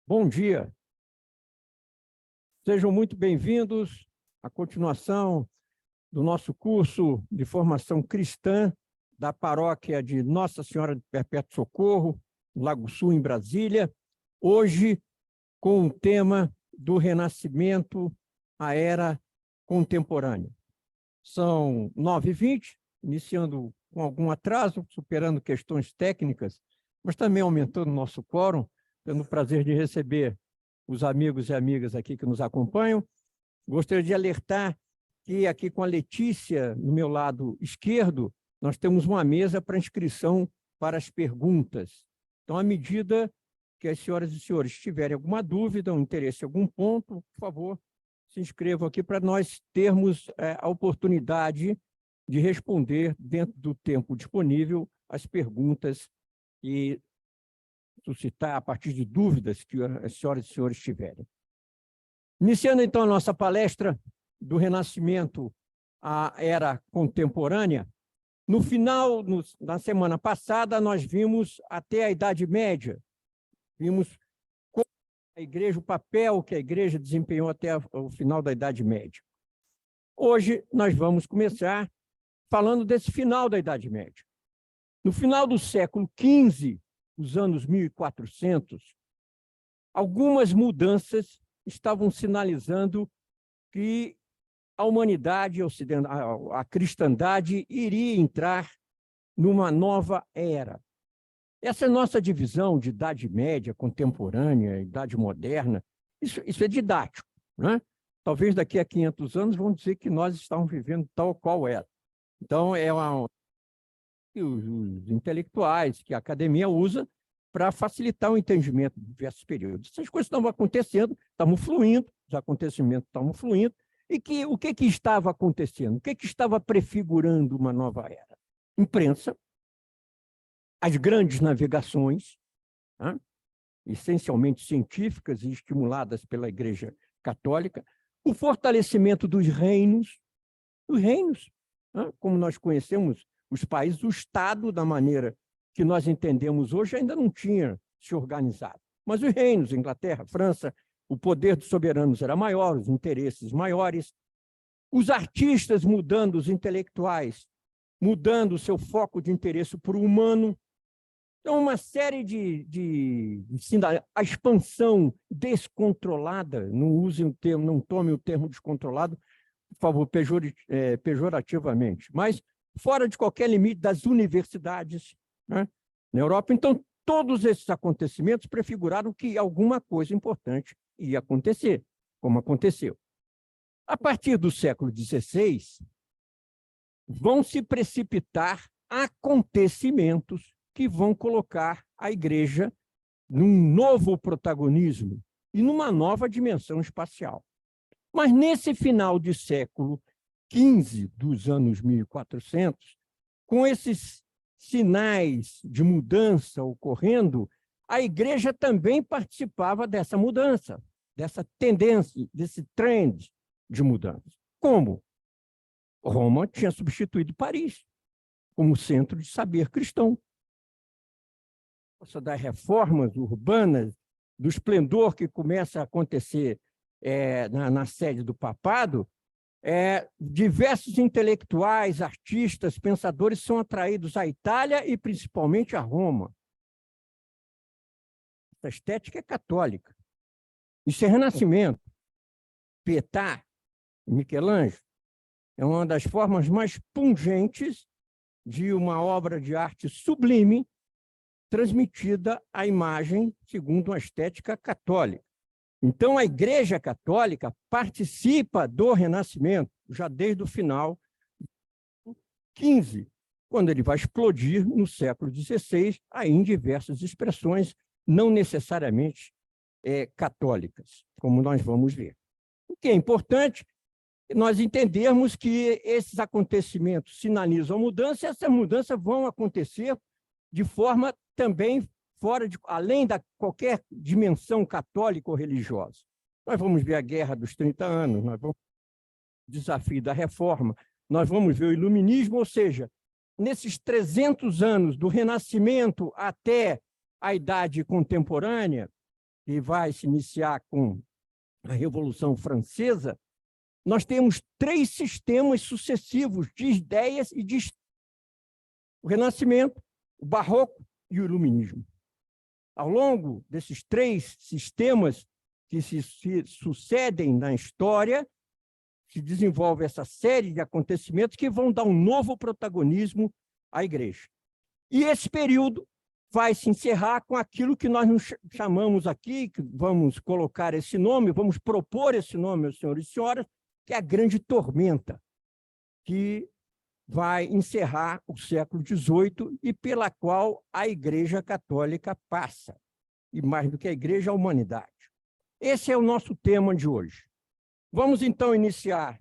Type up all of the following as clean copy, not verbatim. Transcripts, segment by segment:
Bom dia. Sejam muito bem-vindos à continuação do nosso curso de formação cristã da paróquia de Nossa Senhora do Perpétuo Socorro, Lago Sul, em Brasília, hoje com o tema do Renascimento à Era Contemporânea. São 9h20, iniciando com algum atraso, superando questões técnicas, mas também aumentando o nosso quórum, tendo o prazer de receber os amigos e amigas aqui que nos acompanham. Gostaria de alertar que aqui com a Letícia, no meu lado esquerdo, nós temos uma mesa para inscrição para as perguntas. Então, à medida que as senhoras e senhores tiverem alguma dúvida ou interesse em algum ponto, por favor, se inscrevam aqui para nós termos a oportunidade de responder, dentro do tempo disponível, as perguntas e suscitar a partir de dúvidas que as senhoras e senhores tiverem. Iniciando, então, a nossa palestra do Renascimento à Era Contemporânea, no final, na semana passada, nós vimos até a Idade Média, vimos como a Igreja, o papel que a Igreja desempenhou até o final da Idade Média. Hoje, nós vamos começar falando desse final da Idade Média. No final do século XV, os anos 1400, algumas mudanças estavam sinalizando que a humanidade ocidental, a cristandade, iria entrar numa nova era. Essa nossa divisão de Idade Média, Contemporânea, Idade Moderna, isso é didático, né? Talvez daqui a 500 anos vão dizer que nós estamos vivendo tal qual era. Então, os intelectuais que a academia usa para facilitar o entendimento de diversos períodos. Essas coisas estavam acontecendo, estavam fluindo, os acontecimentos estavam fluindo, e o que estava acontecendo? O que estava prefigurando uma nova era? Imprensa, as grandes navegações, né, essencialmente científicas e estimuladas pela Igreja Católica, o fortalecimento dos reinos, né, como nós conhecemos os países, o Estado, da maneira que nós entendemos hoje, ainda não tinha se organizado. Mas os reinos, Inglaterra, França, o poder dos soberanos era maior, os interesses maiores, os artistas mudando, os intelectuais mudando o seu foco de interesse para o humano. Então, uma série a expansão descontrolada, não use o termo, não tome o termo descontrolado, por favor, pejorativamente, mas fora de qualquer limite das universidades, né, na Europa. Então, todos esses acontecimentos prefiguraram que alguma coisa importante ia acontecer, como aconteceu. A partir do século XVI, vão se precipitar acontecimentos que vão colocar a Igreja num novo protagonismo e numa nova dimensão espacial. Mas nesse final de século XV, dos anos 1400, com esses sinais de mudança ocorrendo, a Igreja também participava dessa mudança, dessa tendência, desse trend de mudança. Como? Roma tinha substituído Paris como centro de saber cristão. Das reformas urbanas, do esplendor que começa a acontecer na sede do papado, diversos intelectuais, artistas, pensadores são atraídos à Itália e principalmente a Roma. Essa estética é católica. Isso é Renascimento. Pietà, Michelangelo, é uma das formas mais pungentes de uma obra de arte sublime transmitida à imagem segundo uma estética católica. Então, a Igreja Católica participa do Renascimento já desde o final do XV, quando ele vai explodir no século XVI, aí em diversas expressões, não necessariamente católicas, como nós vamos ver. O que é importante é nós entendermos que esses acontecimentos sinalizam a mudança, e essas mudanças vão acontecer de forma também além da qualquer dimensão católica ou religiosa. Nós vamos ver a Guerra dos 30 anos, nós vamos ver o desafio da Reforma, nós vamos ver o Iluminismo, ou seja, nesses 300 anos do Renascimento até a Idade Contemporânea, que vai se iniciar com a Revolução Francesa, nós temos 3 sistemas sucessivos de ideias e de o Renascimento, o Barroco e o Iluminismo. Ao longo desses 3 sistemas que se sucedem na história, se desenvolve essa série de acontecimentos que vão dar um novo protagonismo à Igreja. E esse período vai se encerrar com aquilo que nós nos chamamos aqui, que vamos colocar esse nome, vamos propor esse nome aos senhores e senhoras, que é a Grande Tormenta, que vai encerrar o século XVIII e pela qual a Igreja Católica passa, e mais do que a Igreja, a humanidade. Esse é o nosso tema de hoje. Vamos, então, iniciar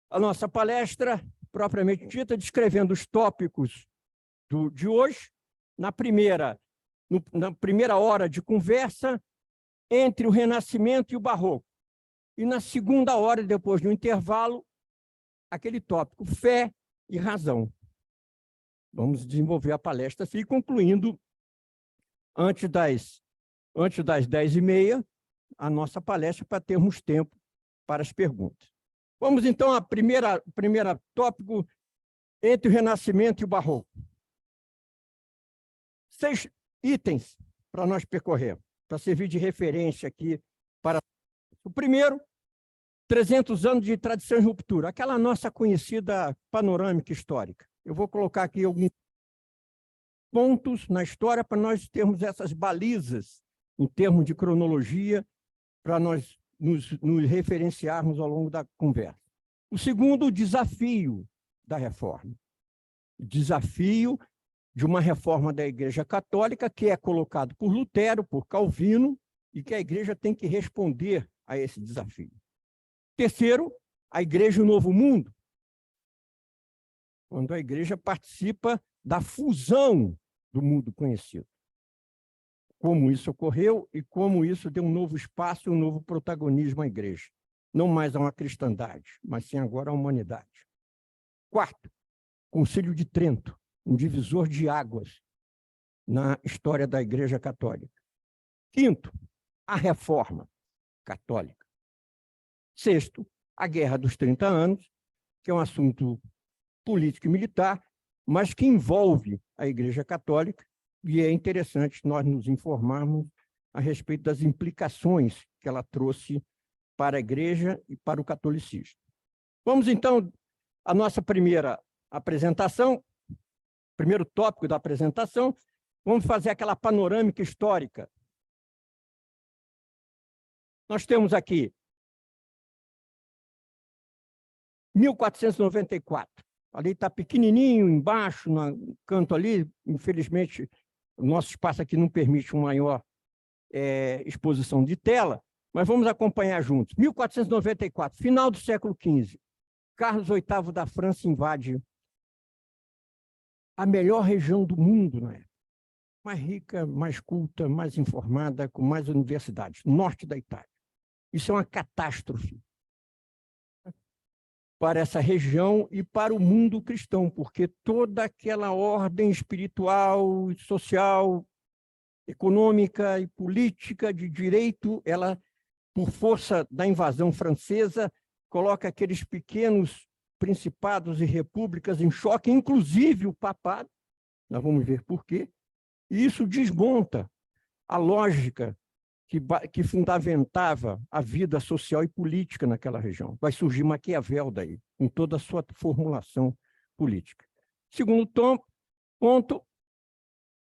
a nossa palestra, propriamente dita, descrevendo os tópicos de hoje. Na primeira hora de conversa, entre o Renascimento e o Barroco. E na segunda hora, depois do intervalo, aquele tópico, fé e razão. Vamos desenvolver a palestra assim, concluindo, antes das 10h30, a nossa palestra, para termos tempo para as perguntas. Vamos, então, ao primeiro tópico, entre o Renascimento e o Barroco. 6 itens para nós percorrer, para servir de referência aqui. O primeiro, 300 anos de tradição e ruptura, aquela nossa conhecida panorâmica histórica. Eu vou colocar aqui alguns pontos na história para nós termos essas balizas em termos de cronologia, para nós nos referenciarmos ao longo da conversa. O segundo, o desafio da reforma. O desafio de uma reforma da Igreja Católica que é colocado por Lutero, por Calvino, e que a Igreja tem que responder a esse desafio. Terceiro, a Igreja e o Novo Mundo, quando a Igreja participa da fusão do mundo conhecido. Como isso ocorreu e como isso deu um novo espaço e um novo protagonismo à Igreja. Não mais a uma cristandade, mas sim agora a humanidade. Quarto, Concílio de Trento, um divisor de águas na história da Igreja Católica. Quinto, a Reforma Católica. Sexto, a Guerra dos 30 Anos, que é um assunto político e militar, mas que envolve a Igreja Católica, e é interessante nós nos informarmos a respeito das implicações que ela trouxe para a Igreja e para o catolicismo. Vamos, então, à nossa primeira apresentação, primeiro tópico da apresentação, vamos fazer aquela panorâmica histórica. Nós temos aqui 1494. Ali está pequenininho, embaixo, no canto ali. Infelizmente, o nosso espaço aqui não permite uma maior exposição de tela, mas vamos acompanhar juntos. 1494, final do século XV. Carlos VIII da França invade a melhor região do mundo, não é? Mais rica, mais culta, mais informada, com mais universidades, norte da Itália. Isso é uma catástrofe para essa região e para o mundo cristão, porque toda aquela ordem espiritual, social, econômica e política de direito, ela, por força da invasão francesa, coloca aqueles pequenos principados e repúblicas em choque, inclusive o papado, nós vamos ver por quê, e isso desmonta a lógica que fundamentava a vida social e política naquela região. Vai surgir Maquiavel daí, com toda a sua formulação política. Segundo ponto,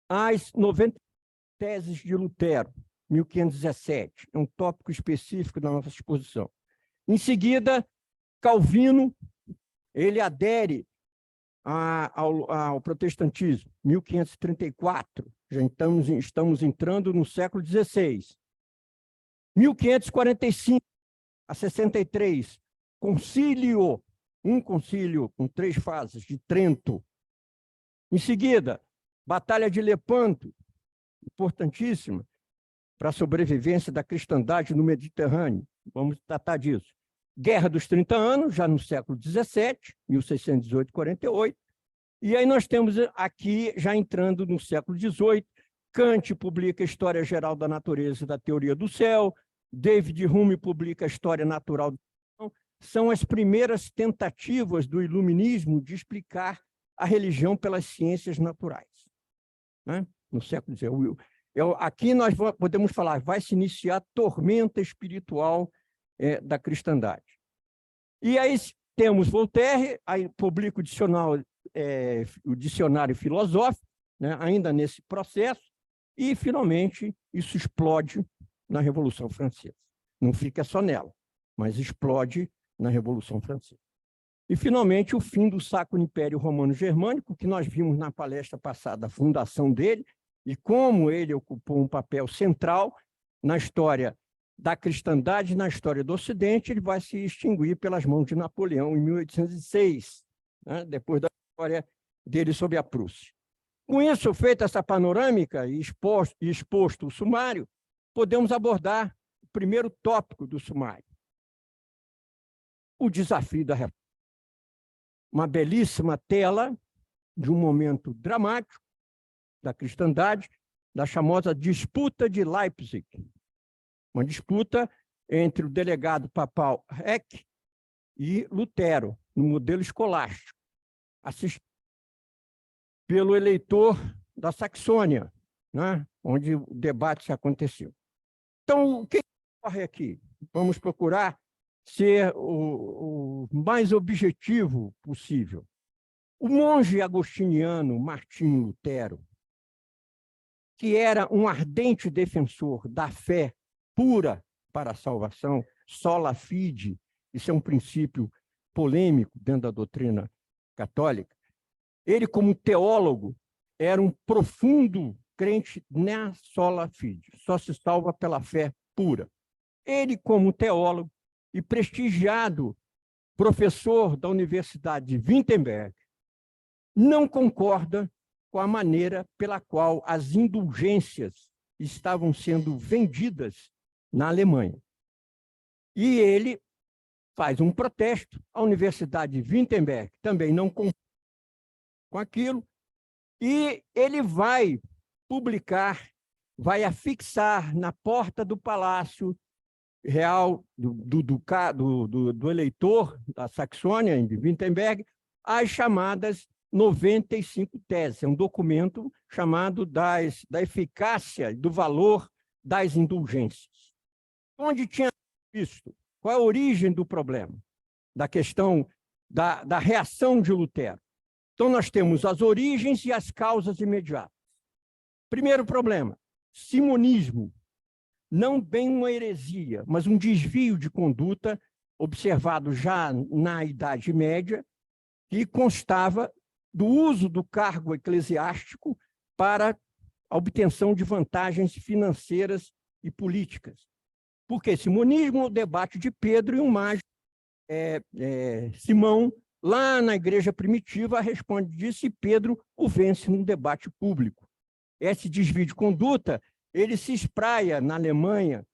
as 90 teses de Lutero, 1517, é um tópico específico da nossa exposição. Em seguida, Calvino, ele adere ao protestantismo, 1534, já estamos entrando no século XVI. 1545 a 63, um concílio com 3 fases, de Trento. Em seguida, Batalha de Lepanto, importantíssima para a sobrevivência da cristandade no Mediterrâneo. Vamos tratar disso. Guerra dos 30 Anos, já no século XVII, 1618 e 48. E aí nós temos aqui, já entrando no século XVIII, Kant publica a História Geral da Natureza e da Teoria do Céu, David Hume publica a História Natural. São as primeiras tentativas do iluminismo de explicar a religião pelas ciências naturais, né? No século XIX. Aqui nós podemos falar, vai se iniciar a tormenta espiritual da cristandade. E aí temos Voltaire, aí publica o dicionário filosófico, né, ainda nesse processo, e, finalmente, isso explode na Revolução Francesa. Não fica só nela, mas explode na Revolução Francesa. E, finalmente, o fim do Sacro Império Romano-Germânico, que nós vimos na palestra passada, a fundação dele, e como ele ocupou um papel central na história da cristandade, na história do Ocidente. Ele vai se extinguir pelas mãos de Napoleão em 1806, né, depois da vitória dele sobre a Prússia. Com isso, feita essa panorâmica e exposto o sumário, podemos abordar o primeiro tópico do sumário: o desafio da reforma. Uma belíssima tela de um momento dramático da cristandade, da famosa disputa de Leipzig, uma disputa entre o delegado papal Eck e Lutero, no modelo escolástico, assistido pelo eleitor da Saxônia, né, onde o debate aconteceu. Então, o que ocorre aqui? Vamos procurar ser o mais objetivo possível. O monge agostiniano Martinho Lutero, que era um ardente defensor da fé pura para a salvação, sola fide, isso é um princípio polêmico dentro da doutrina católica. Ele, como teólogo, era um profundo crente na sola fide, só se salva pela fé pura. Ele, como teólogo e prestigiado professor da Universidade de Wittenberg, não concorda com a maneira pela qual as indulgências estavam sendo vendidas na Alemanha. E ele faz um protesto, a Universidade de Wittenberg também não concorda com aquilo, e ele vai publicar, vai afixar na porta do Palácio Real do eleitor da Saxônia, de Wittenberg, as chamadas 95 teses. É um documento chamado da eficácia, do valor das indulgências. Onde tinha visto? Qual é a origem do problema? Da questão da reação de Lutero. Então, nós temos as origens e as causas imediatas. Primeiro problema, simonismo. Não bem uma heresia, mas um desvio de conduta observado já na Idade Média, que constava do uso do cargo eclesiástico para a obtenção de vantagens financeiras e políticas. Porque simonismo é o debate de Pedro e um mágico, Simão, lá na igreja primitiva, responde disso e Pedro o vence num debate público. Esse desvio de conduta, ele se espraia na Alemanha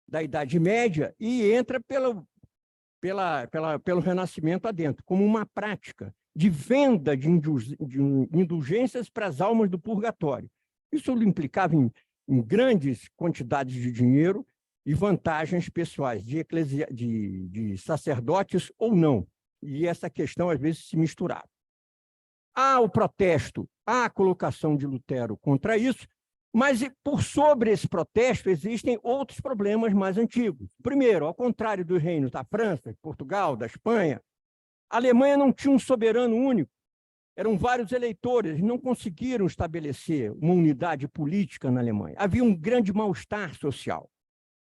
da Idade Média e entra pelo Renascimento adentro, como uma prática de venda de indulgências para as almas do purgatório. Isso implicava em grandes quantidades de dinheiro e vantagens pessoais de sacerdotes ou não. E essa questão, às vezes, se misturava. Há o protesto, há a colocação de Lutero contra isso, mas por sobre esse protesto existem outros problemas mais antigos. Primeiro, ao contrário dos reinos da França, de Portugal, da Espanha, a Alemanha não tinha um soberano único. Eram vários eleitores, não conseguiram estabelecer uma unidade política na Alemanha. Havia um grande mal-estar social.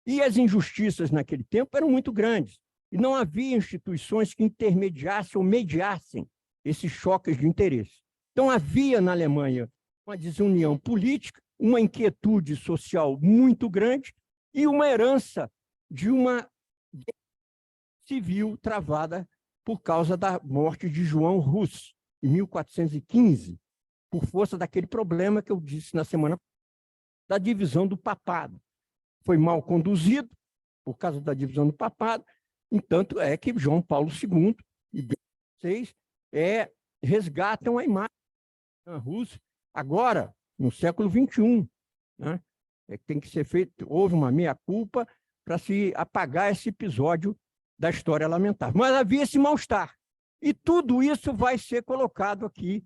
E as injustiças naquele tempo eram muito grandes. E não havia instituições que intermediassem ou mediassem esses choques de interesse. Então, havia na Alemanha uma desunião política, uma inquietude social muito grande e uma herança de uma guerra civil travada por causa da morte de João Rus, em 1415, por força daquele problema que eu disse na semana da divisão do papado. Foi mal conduzido por causa da divisão do papado, entanto é que João Paulo II e Bento XVI resgatam a imagem da Rússia agora, no século XXI, né? Tem que ser feito, houve uma meia-culpa para se apagar esse episódio da história lamentável. Mas havia esse mal-estar. E tudo isso vai ser colocado aqui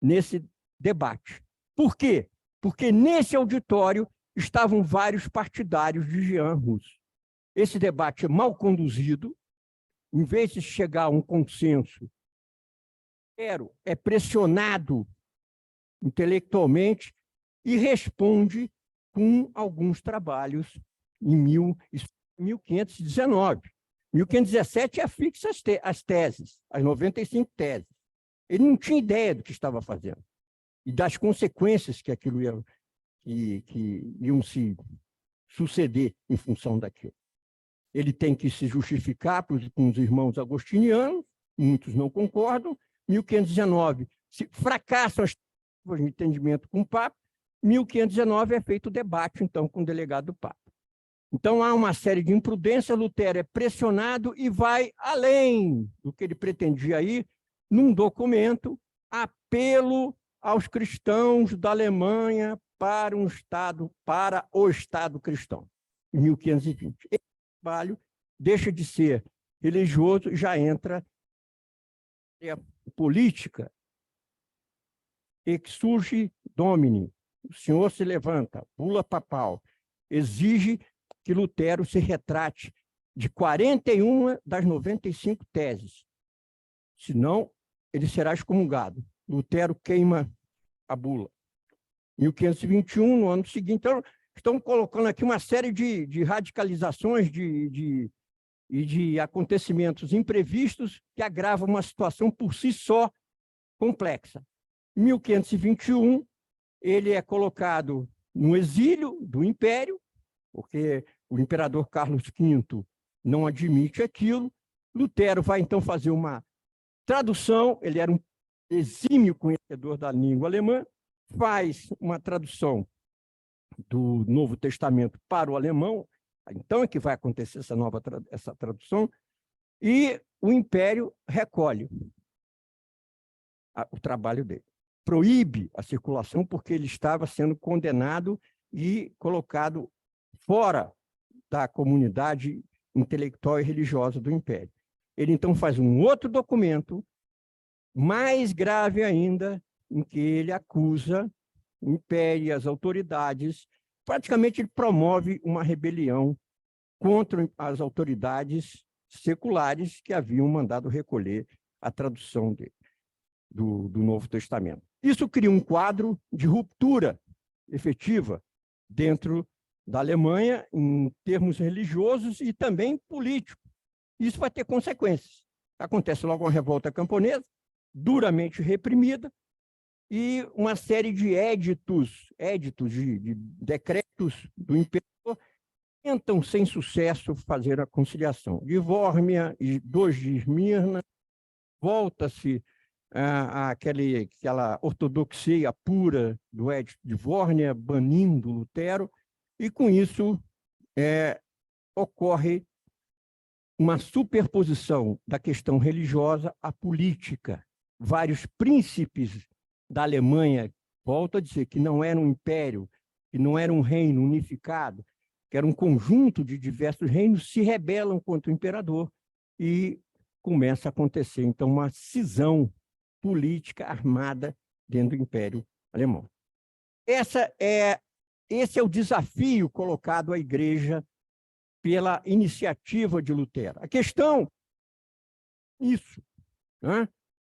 nesse debate. Por quê? Porque nesse auditório estavam vários partidários de Jean Rousseau. Esse debate é mal conduzido, em vez de chegar a um consenso, é pressionado intelectualmente e responde com alguns trabalhos em 1519. 1517 é fixa as teses, as 95 teses. Ele não tinha ideia do que estava fazendo e das consequências que aquilo que iam se suceder em função daquilo. Ele tem que se justificar com os irmãos agostinianos, muitos não concordam. 1519, se fracassam as tentativas de entendimento com o Papa. 1519 é feito o debate, então, com o delegado do Papa. Então, há uma série de imprudências, Lutero é pressionado e vai além do que ele pretendia ir num documento, apelo aos cristãos da Alemanha para o Estado cristão, em 1520. Esse trabalho deixa de ser religioso e já entra a política. Exsurge Domini, o senhor se levanta, bula papal, exige que Lutero se retrate de 41 das 95 teses. Senão, ele será excomungado. Lutero queima a bula. 1521, no ano seguinte. Então, estamos colocando aqui uma série de radicalizações e de acontecimentos imprevistos que agravam uma situação por si só complexa. Em 1521, ele é colocado no exílio do Império, porque o imperador Carlos V não admite aquilo. Lutero vai, então, fazer uma tradução, ele era um exímio conhecedor da língua alemã, faz uma tradução do Novo Testamento para o alemão, então é que vai acontecer essa tradução, e o Império recolhe o trabalho dele. Proíbe a circulação porque ele estava sendo condenado e colocado fora da comunidade intelectual e religiosa do Império. Ele, então, faz um outro documento, mais grave ainda, em que ele acusa o Império e as autoridades, praticamente ele promove uma rebelião contra as autoridades seculares que haviam mandado recolher a tradução do Novo Testamento. Isso cria um quadro de ruptura efetiva dentro da Alemanha, em termos religiosos e também políticos. Isso vai ter consequências. Acontece logo uma revolta camponesa, duramente reprimida, e uma série de éditos de decretos do imperador tentam, sem sucesso, fazer a conciliação. De Vórmia e dos de Esmirna, volta-se aquela ortodoxia pura do Edito de Vórmia, banindo Lutero, e com isso ocorre uma superposição da questão religiosa à política. Vários príncipes da Alemanha, volto a dizer, que não era um império, que não era um reino unificado, que era um conjunto de diversos reinos, se rebelam contra o imperador e começa a acontecer, então, uma cisão política armada dentro do Império Alemão. Esse é o desafio colocado à Igreja pela iniciativa de Lutero. A questão, isso, né?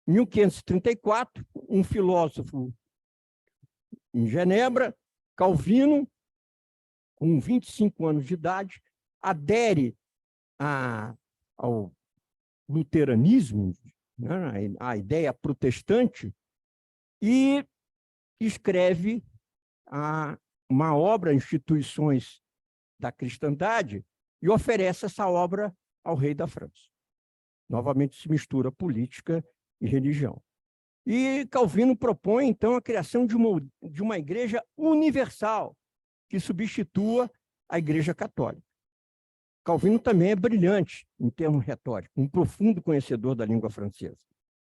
Em 1534, um filósofo em Genebra, Calvino, com 25 anos de idade, adere ao luteranismo, né, a ideia protestante, e escreve uma obra, Instituições da Cristandade, e oferece essa obra ao rei da França. Novamente se mistura política e religião. E Calvino propõe, então, a criação de uma igreja universal, que substitua a Igreja Católica. Calvino também é brilhante em termos retóricos, um profundo conhecedor da língua francesa.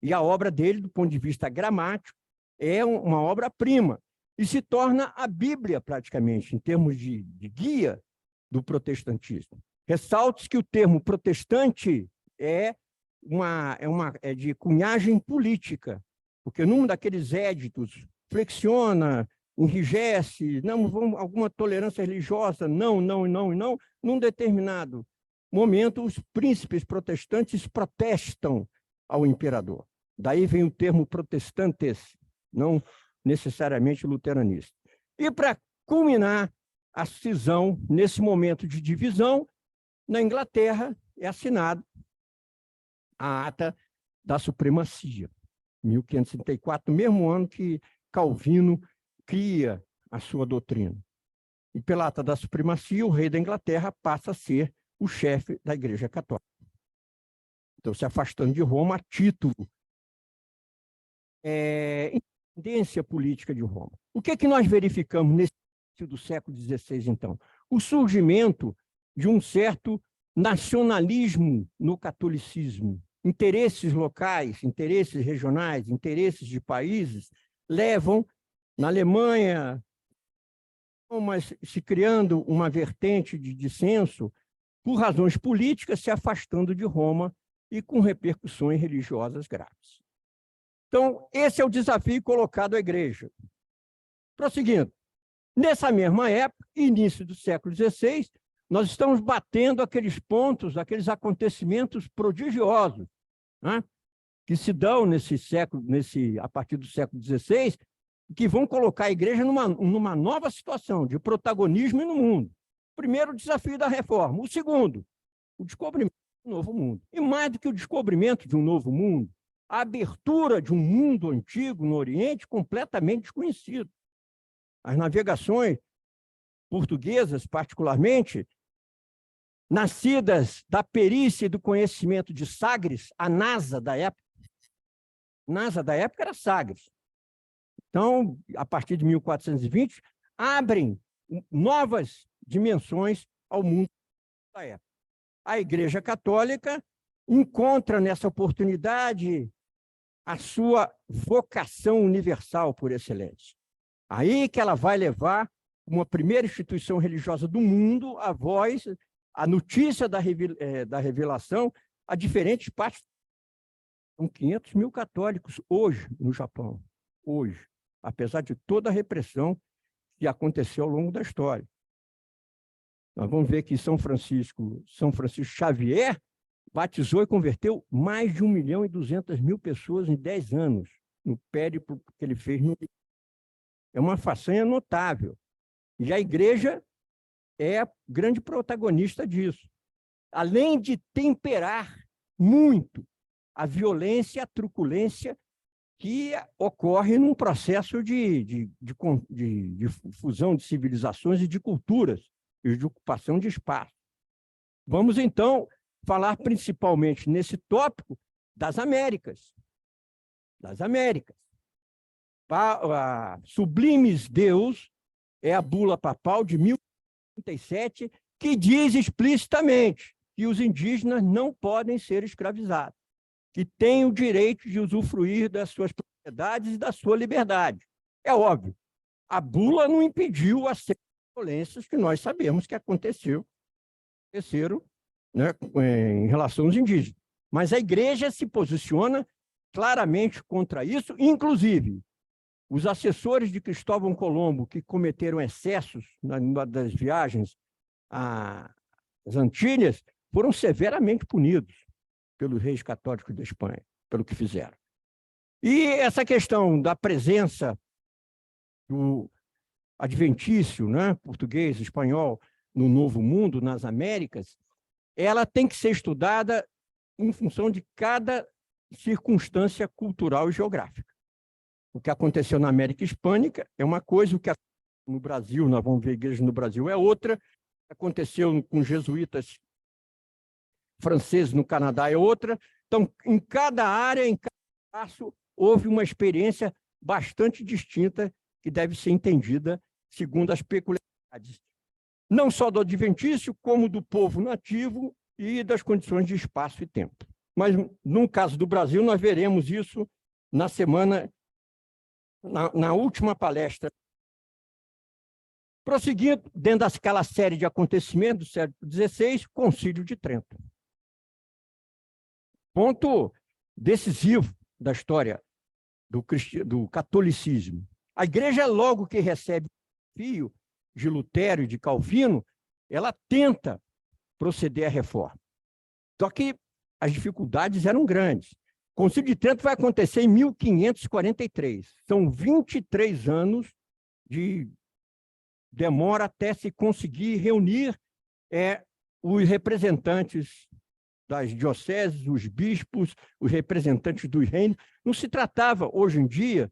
E a obra dele, do ponto de vista gramático, é uma obra-prima. e se torna a Bíblia, praticamente, em termos de guia do protestantismo. Ressalte que o termo protestante é de cunhagem política, porque num daqueles éditos flexiona, enrijece, alguma tolerância religiosa, não, num determinado momento, os príncipes protestantes protestam ao imperador. Daí vem o termo protestantes, não necessariamente luteranista. E para culminar a cisão, nesse momento de divisão, na Inglaterra é assinada a Ata da Supremacia, 1534, mesmo ano que Calvino cria a sua doutrina. E pela Ata da Supremacia, o rei da Inglaterra passa a ser o chefe da Igreja Católica. Então, se afastando de Roma a título independência política de Roma. O que é que nós verificamos nesse início do século XVI, então? O surgimento de um certo nacionalismo no catolicismo. Interesses locais, interesses regionais, interesses de países levam, na Alemanha, mas se criando uma vertente de dissenso, por razões políticas, se afastando de Roma e com repercussões religiosas graves. Então, esse é o desafio colocado à Igreja. Prosseguindo, nessa mesma época, início do século XVI, nós estamos batendo aqueles pontos, aqueles acontecimentos prodigiosos, né, que se dão a partir do século XVI, que vão colocar a Igreja numa nova situação de protagonismo no mundo. Primeiro, o desafio da reforma. O segundo, o descobrimento de um novo mundo. E mais do que o descobrimento de um novo mundo, a abertura de um mundo antigo no Oriente completamente desconhecido. As navegações portuguesas, particularmente, nascidas da perícia e do conhecimento de Sagres, a NASA da época. A NASA da época era Sagres. Então, a partir de 1420, abrem novas dimensões ao mundo da época. A Igreja Católica encontra nessa oportunidade a sua vocação universal por excelência. Aí que ela vai levar uma primeira instituição religiosa do mundo a voz, a notícia da revelação a diferentes partes. São 500 mil católicos hoje no Japão, hoje, apesar de toda a repressão que aconteceu ao longo da história. Nós vamos ver que São Francisco Xavier batizou e converteu mais de 1.200.000 pessoas em 10 anos, no périplo que ele fez. É uma façanha notável. E a Igreja é a grande protagonista disso. Além de temperar muito a violência e a truculência que ocorre num processo de fusão de civilizações e de culturas, e de ocupação de espaço. Vamos, então, falar principalmente nesse tópico das Américas. Das Américas. Sublimes Deus é a bula papal de 1037, que diz explicitamente que os indígenas não podem ser escravizados, que têm o direito de usufruir das suas propriedades e da sua liberdade. É óbvio, a bula não impediu as violências que nós sabemos que aconteceram, né, em relação aos indígenas. Mas a Igreja se posiciona claramente contra isso, inclusive os assessores de Cristóvão Colombo, que cometeram excessos numa das viagens às Antilhas, foram severamente punidos pelos reis católicos da Espanha, pelo que fizeram. E essa questão da presença do adventício, né, português, espanhol, no Novo Mundo, nas Américas, ela tem que ser estudada em função de cada circunstância cultural e geográfica. O que aconteceu na América Hispânica é uma coisa, o que aconteceu no Brasil, nós vamos ver igreja no Brasil, é outra, o que aconteceu com jesuítas franceses no Canadá é outra. Então, em cada área, em cada espaço, houve uma experiência bastante distinta que deve ser entendida segundo as peculiaridades, não só do adventício, como do povo nativo e das condições de espaço e tempo. Mas, no caso do Brasil, nós veremos isso na última palestra Prosseguindo, dentro daquela série de acontecimentos do século XVI, Concílio de Trento. Ponto decisivo da história do catolicismo. A igreja, logo que recebe o desafio de Lutero e de Calvino, ela tenta proceder à reforma. Só que as dificuldades eram grandes. O Concílio de Trento vai acontecer em 1543. São 23 anos de demora até se conseguir reunir os representantes das dioceses, os bispos, os representantes dos reinos. Não se tratava, hoje em dia,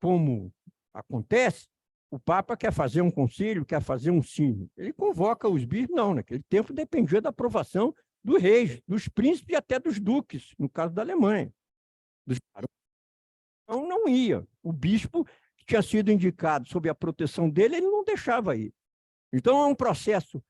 como acontece, o Papa quer fazer um concílio, quer fazer um sínodo. Ele convoca os bispos, não, naquele tempo dependia da aprovação dos reis, dos príncipes e até dos duques, no caso da Alemanha. Então, não ia. O bispo, que tinha sido indicado sob a proteção dele, ele não deixava ir. Então, é um processo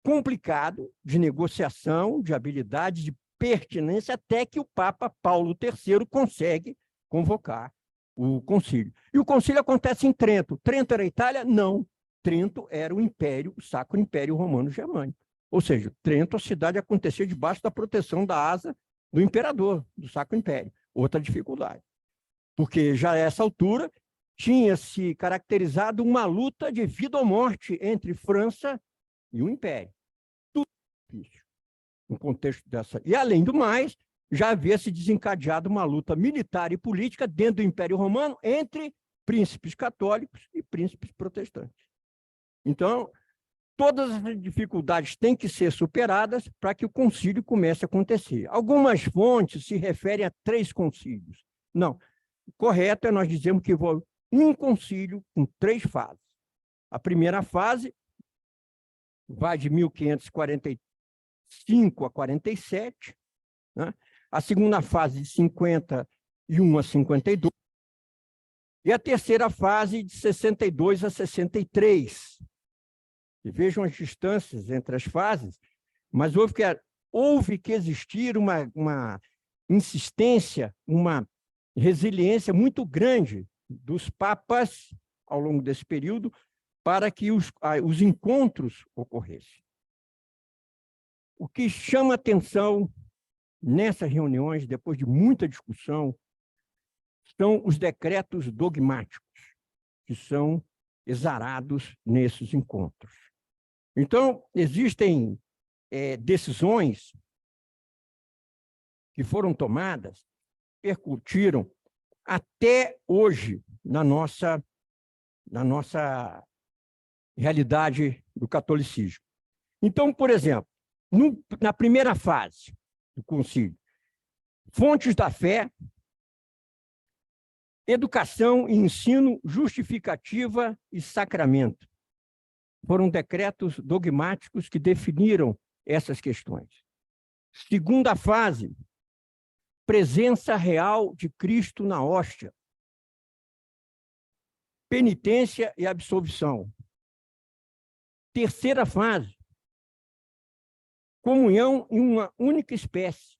complicado de negociação, de habilidade, de pertinência, até que o Papa Paulo III consegue convocar o concílio. E o concílio acontece em Trento. Trento era a Itália? Não. Trento era o Império, o Sacro Império Romano Germânico. Ou seja, Trento, a cidade acontecia debaixo da proteção da asa do imperador, do Sacro Império. Outra dificuldade. Porque já a essa altura tinha se caracterizado uma luta de vida ou morte entre França e o Império. Tudo difícil no contexto dessa. E, além do mais, já havia se desencadeado uma luta militar e política dentro do Império Romano entre príncipes católicos e príncipes protestantes. Então, todas as dificuldades têm que ser superadas para que o concílio comece a acontecer. Algumas fontes se referem a 3 concílios. Não, o correto é nós dizermos que houve um concílio com 3 fases. A primeira fase vai de 1545 a 47, né? A segunda fase de 51 a 52, e a terceira fase de 62 a 63. E vejam as distâncias entre as fases, mas houve que existir uma insistência, uma resiliência muito grande dos papas ao longo desse período para que os encontros ocorressem. O que chama atenção nessas reuniões, depois de muita discussão, são os decretos dogmáticos, que são exarados nesses encontros. Então, existem decisões que foram tomadas, percutiram até hoje na nossa realidade do catolicismo. Então, por exemplo, na primeira fase do concílio, fontes da fé, educação e ensino, justificativa e sacramento. Foram decretos dogmáticos que definiram essas questões. Segunda fase, presença real de Cristo na hóstia. Penitência e absolvição. Terceira fase, comunhão em uma única espécie.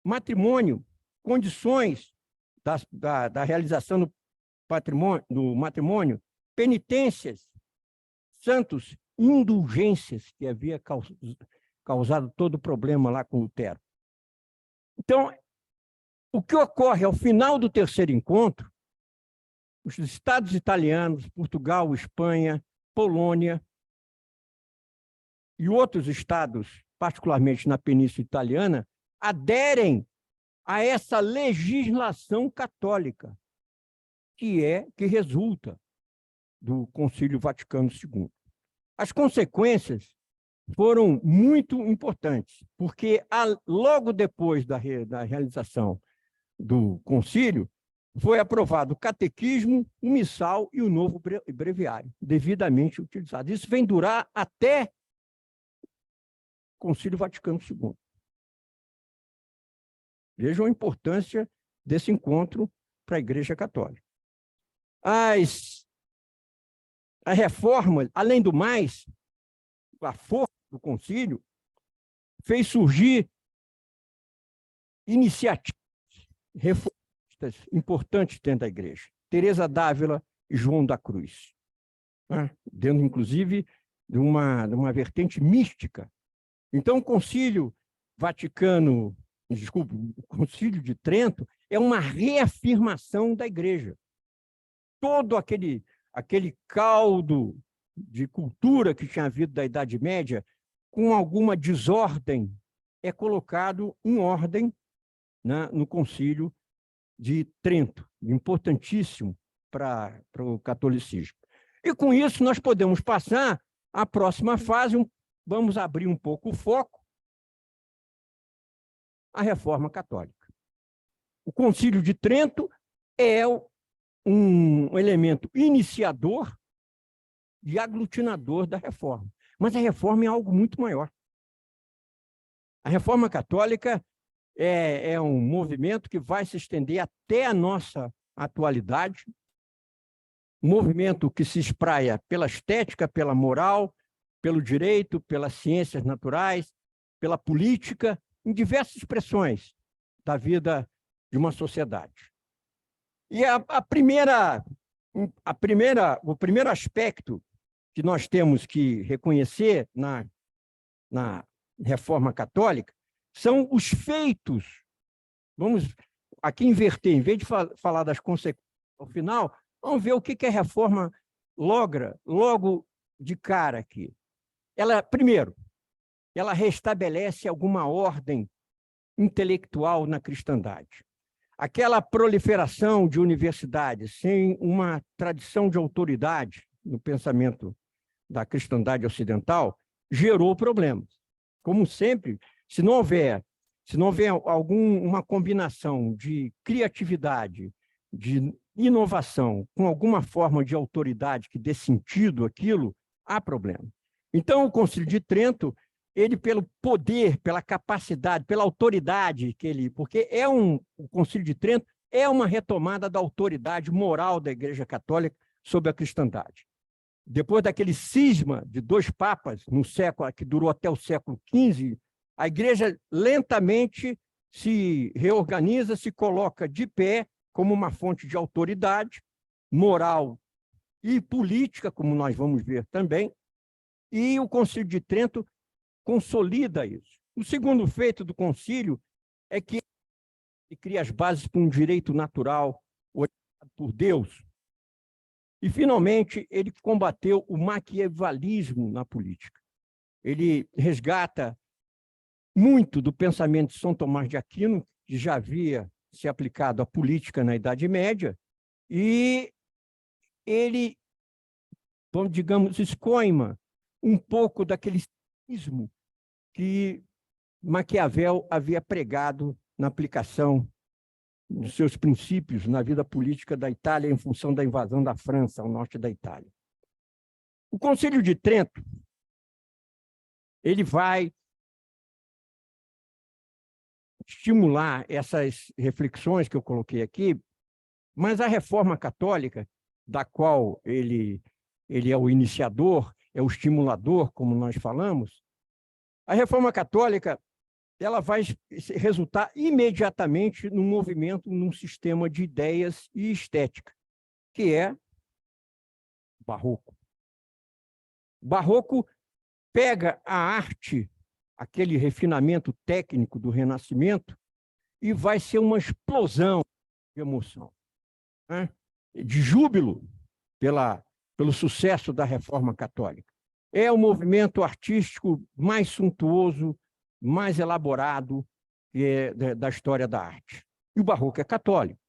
Matrimônio, condições da realização do matrimônio, penitências, santos, indulgências, que havia causado todo o problema lá com Lutero. Então, o que ocorre ao final do terceiro encontro, os estados italianos, Portugal, Espanha, Polônia e outros estados, particularmente na Península Italiana, aderem a essa legislação católica que resulta do Concílio Vaticano II. As consequências foram muito importantes, porque logo depois da realização do concílio, foi aprovado o catequismo, o missal e o novo breviário, devidamente utilizado. Isso vem durar até o Concílio Vaticano II. Vejam a importância desse encontro para a Igreja Católica. A reforma, além do mais, a força do concílio fez surgir iniciativas reformistas importantes dentro da Igreja. Teresa d'Ávila e João da Cruz. né? Dentro, inclusive, de uma vertente mística. Então, o Concílio Concílio de Trento é uma reafirmação da Igreja. Todo aquele caldo de cultura que tinha havido da Idade Média, com alguma desordem, é colocado em ordem, né, no Concílio de Trento, importantíssimo para o catolicismo. E com isso nós podemos passar à próxima fase, vamos abrir um pouco o foco, a Reforma Católica. O Concílio de Trento é um elemento iniciador e aglutinador da reforma. Mas a reforma é algo muito maior. A Reforma Católica é um movimento que vai se estender até a nossa atualidade, um movimento que se espraia pela estética, pela moral, pelo direito, pelas ciências naturais, pela política, em diversas expressões da vida de uma sociedade. E o primeiro aspecto que nós temos que reconhecer na Reforma Católica são os feitos. Vamos aqui inverter, em vez de falar das consequências ao final, vamos ver o que a reforma logra logo de cara aqui. Primeiro, ela restabelece alguma ordem intelectual na cristandade. Aquela proliferação de universidades sem uma tradição de autoridade no pensamento da cristandade ocidental gerou problemas. Como sempre, se não houver uma combinação de criatividade, de inovação, com alguma forma de autoridade que dê sentido àquilo, há problema. Então, o Concílio de Trento, ele, pelo poder, pela capacidade, pela autoridade porque o Concílio de Trento é uma retomada da autoridade moral da Igreja Católica sobre a cristandade. Depois daquele cisma de 2 papas, que durou até o século XV, a Igreja lentamente se reorganiza, se coloca de pé como uma fonte de autoridade moral e política, como nós vamos ver também, e o Concílio de Trento consolida isso. O segundo feito do concílio é que ele cria as bases para um direito natural orientado por Deus. E, finalmente, ele combateu o maquiavelismo na política. Ele resgata muito do pensamento de São Tomás de Aquino, que já havia se aplicado à política na Idade Média, e ele, digamos, escoima um pouco daquele cinismo que Maquiavel havia pregado na aplicação dos seus princípios na vida política da Itália em função da invasão da França ao norte da Itália. O Concílio de Trento, ele vai estimular essas reflexões que eu coloquei aqui, mas a Reforma Católica, da qual ele é o iniciador, é o estimulador, como nós falamos, a Reforma Católica ela vai resultar imediatamente num movimento, num sistema de ideias e estética, que é o Barroco. O Barroco pega a arte, aquele refinamento técnico do Renascimento, e vai ser uma explosão de emoção, né? De júbilo pelo sucesso da Reforma Católica. É o movimento artístico mais suntuoso, mais elaborado da história da arte. E o Barroco é católico.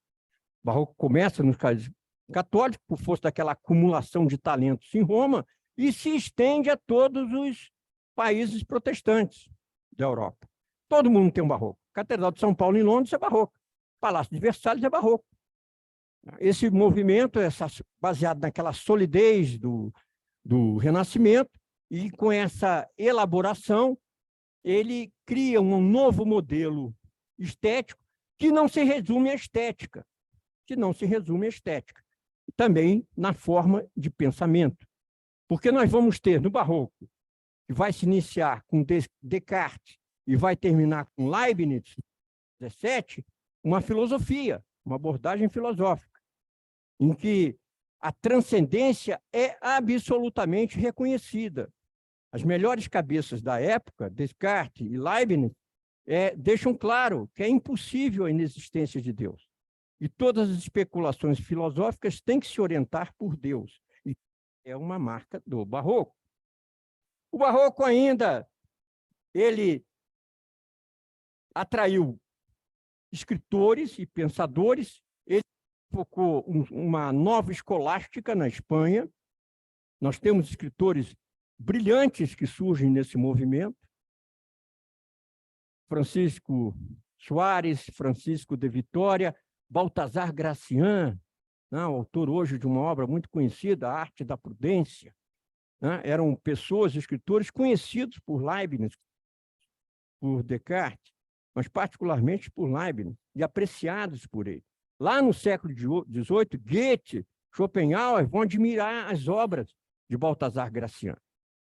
O Barroco começa nos casos católicos, por força daquela acumulação de talentos em Roma, e se estende a todos os países protestantes da Europa. Todo mundo tem um barroco. A Catedral de São Paulo, em Londres, é barroco. O Palácio de Versalhes é barroco. Esse movimento é baseado naquela solidez do Renascimento, e com essa elaboração, ele cria um novo modelo estético que não se resume à estética, também na forma de pensamento. Porque nós vamos ter, no Barroco, que vai se iniciar com Descartes e vai terminar com Leibniz, 17, uma filosofia, uma abordagem filosófica, em que a transcendência é absolutamente reconhecida. As melhores cabeças da época, Descartes e Leibniz, deixam claro que é impossível a inexistência de Deus. E todas as especulações filosóficas têm que se orientar por Deus. E é uma marca do Barroco. O Barroco ainda, ele atraiu escritores e pensadores, ele focou uma nova escolástica na Espanha. Nós temos escritores brilhantes que surgem nesse movimento. Francisco Soares, Francisco de Vitória, Baltasar Gracián, né, o autor hoje de uma obra muito conhecida, A Arte da Prudência. Né, eram pessoas, escritores conhecidos por Leibniz, por Descartes, mas particularmente por Leibniz, e apreciados por ele. Lá no século XVIII, Goethe, Schopenhauer vão admirar as obras de Baltasar Gracián.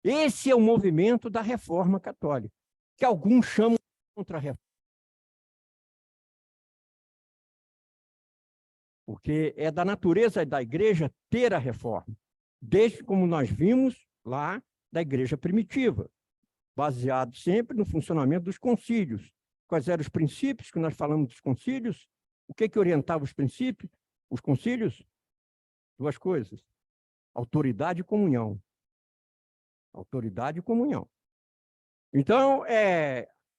Esse é o movimento da Reforma Católica, que alguns chamam de contra-reforma. Porque é da natureza da igreja ter a reforma, desde como nós vimos lá da igreja primitiva, baseado sempre no funcionamento dos concílios. Quais eram os princípios que nós falamos dos concílios? O que orientava os princípios? Os concílios? Duas coisas: autoridade e comunhão. Autoridade e comunhão. Então,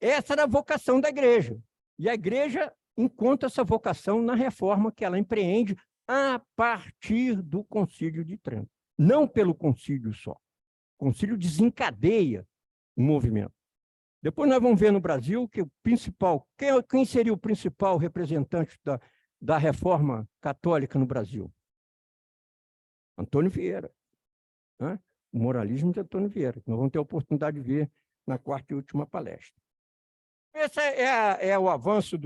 essa era a vocação da igreja. E a igreja encontra essa vocação na reforma que ela empreende a partir do Concílio de Trento. Não pelo concílio só. O concílio desencadeia o movimento. Depois nós vamos ver no Brasil que o principal... Quem seria o principal representante da reforma católica no Brasil? Antônio Vieira. Né? O moralismo de Antônio Vieira, que nós vamos ter a oportunidade de ver na quarta e última palestra. Esse é o avanço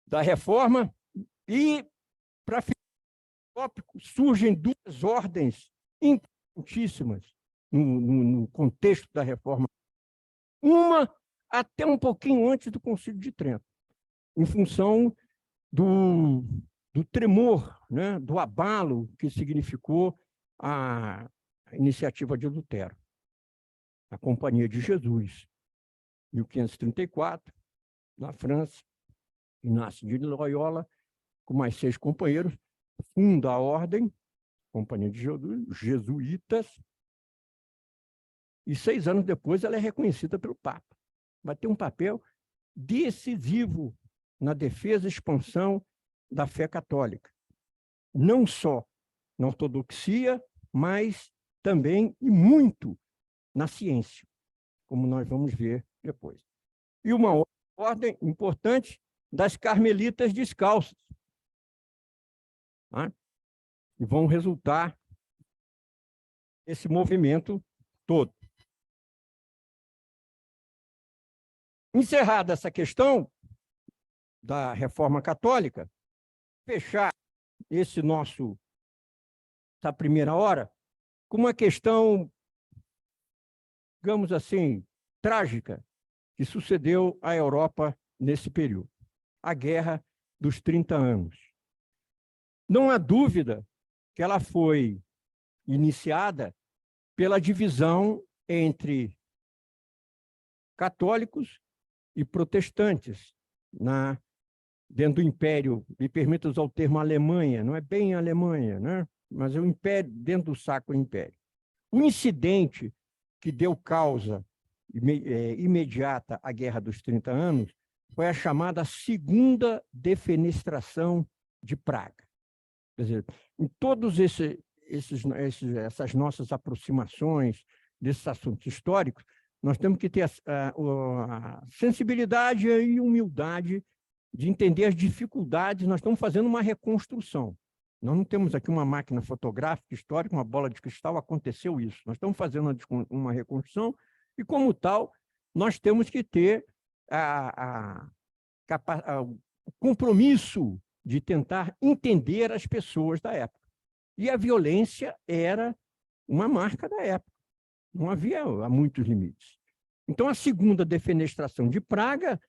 da reforma, e, para tópico, surgem duas ordens importantíssimas no contexto da reforma. Uma, até um pouquinho antes do Concílio de Trento, em função do tremor, né, do abalo que significou a iniciativa de Lutero, a Companhia de Jesus, 1534, na França. Inácio de Loyola, com mais 6 companheiros, funda a ordem, Companhia de Jesus, jesuítas, e 6 anos depois ela é reconhecida pelo Papa. Vai ter um papel decisivo na defesa e expansão da fé católica. Não só na ortodoxia, mas também e muito na ciência, como nós vamos ver depois. E uma ordem importante das carmelitas descalças. Tá? E vão resultar esse movimento todo. Encerrada essa questão da reforma católica, fechar essa primeira hora com uma questão, digamos assim, trágica, que sucedeu à Europa nesse período. A Guerra dos 30 anos. Não há dúvida que ela foi iniciada pela divisão entre católicos e protestantes dentro do Império. Me permita usar o termo Alemanha, não é bem Alemanha, né? Mas é o Império, dentro do Sacro Império. O incidente que deu causa imediata à Guerra dos 30 anos foi a chamada Segunda Defenestração de Praga. Quer dizer, em todas essas nossas aproximações desses assuntos históricos, nós temos que ter a sensibilidade e humildade de entender as dificuldades. Nós estamos fazendo uma reconstrução. Nós não temos aqui uma máquina fotográfica histórica, uma bola de cristal, aconteceu isso. Nós estamos fazendo uma reconstrução e, como tal, nós temos que ter o compromisso de tentar entender as pessoas da época. E a violência era uma marca da época. Não havia muitos limites. Então, a Segunda Defenestração de Praga,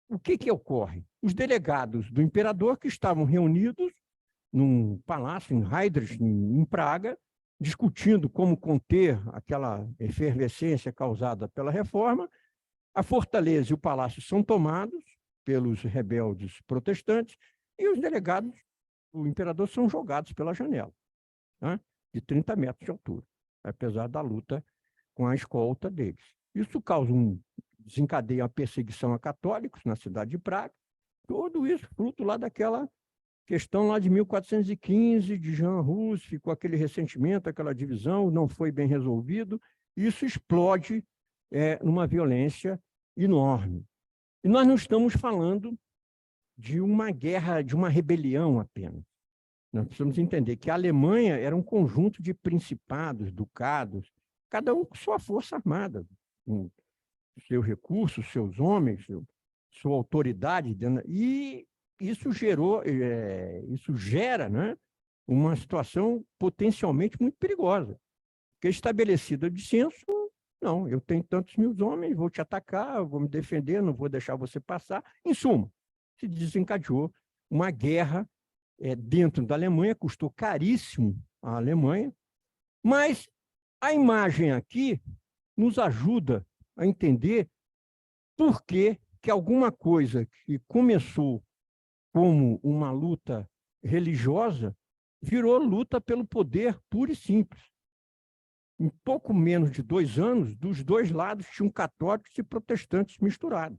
o que ocorre? Os delegados do imperador que estavam reunidos num palácio em Heydrich, em Praga, discutindo como conter aquela efervescência causada pela reforma. A fortaleza e o palácio são tomados pelos rebeldes protestantes e os delegados, o imperador, são jogados pela janela, né, de 30 metros de altura, apesar da luta com a escolta deles. Isso desencadeia a perseguição a católicos na cidade de Praga, tudo isso fruto lá daquela questão lá de 1415, de Jean Hus, ficou aquele ressentimento, aquela divisão, não foi bem resolvido, e isso explode numa violência enorme. E nós não estamos falando de uma guerra, de uma rebelião apenas. Nós precisamos entender que a Alemanha era um conjunto de principados, ducados, cada um com sua força armada, com seus recursos, seus homens, sua autoridade, e isso gera, né, uma situação potencialmente muito perigosa. Porque estabelecida de senso, não, eu tenho tantos mil homens, vou te atacar, vou me defender, não vou deixar você passar. Em suma, se desencadeou uma guerra dentro da Alemanha, custou caríssimo à Alemanha, mas a imagem aqui nos ajuda a entender por que alguma coisa que começou como uma luta religiosa virou luta pelo poder puro e simples. Em pouco menos de 2 anos, dos dois lados tinham católicos e protestantes misturados.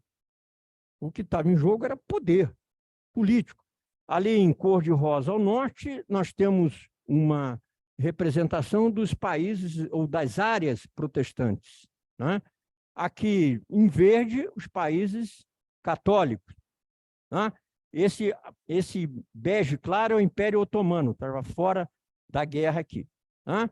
O que estava em jogo era poder político. Ali em cor-de-rosa ao norte, nós temos uma representação dos países ou das áreas protestantes, né? Aqui em verde, os países católicos, né? Esse bege claro é o Império Otomano, estava fora da guerra aqui, né?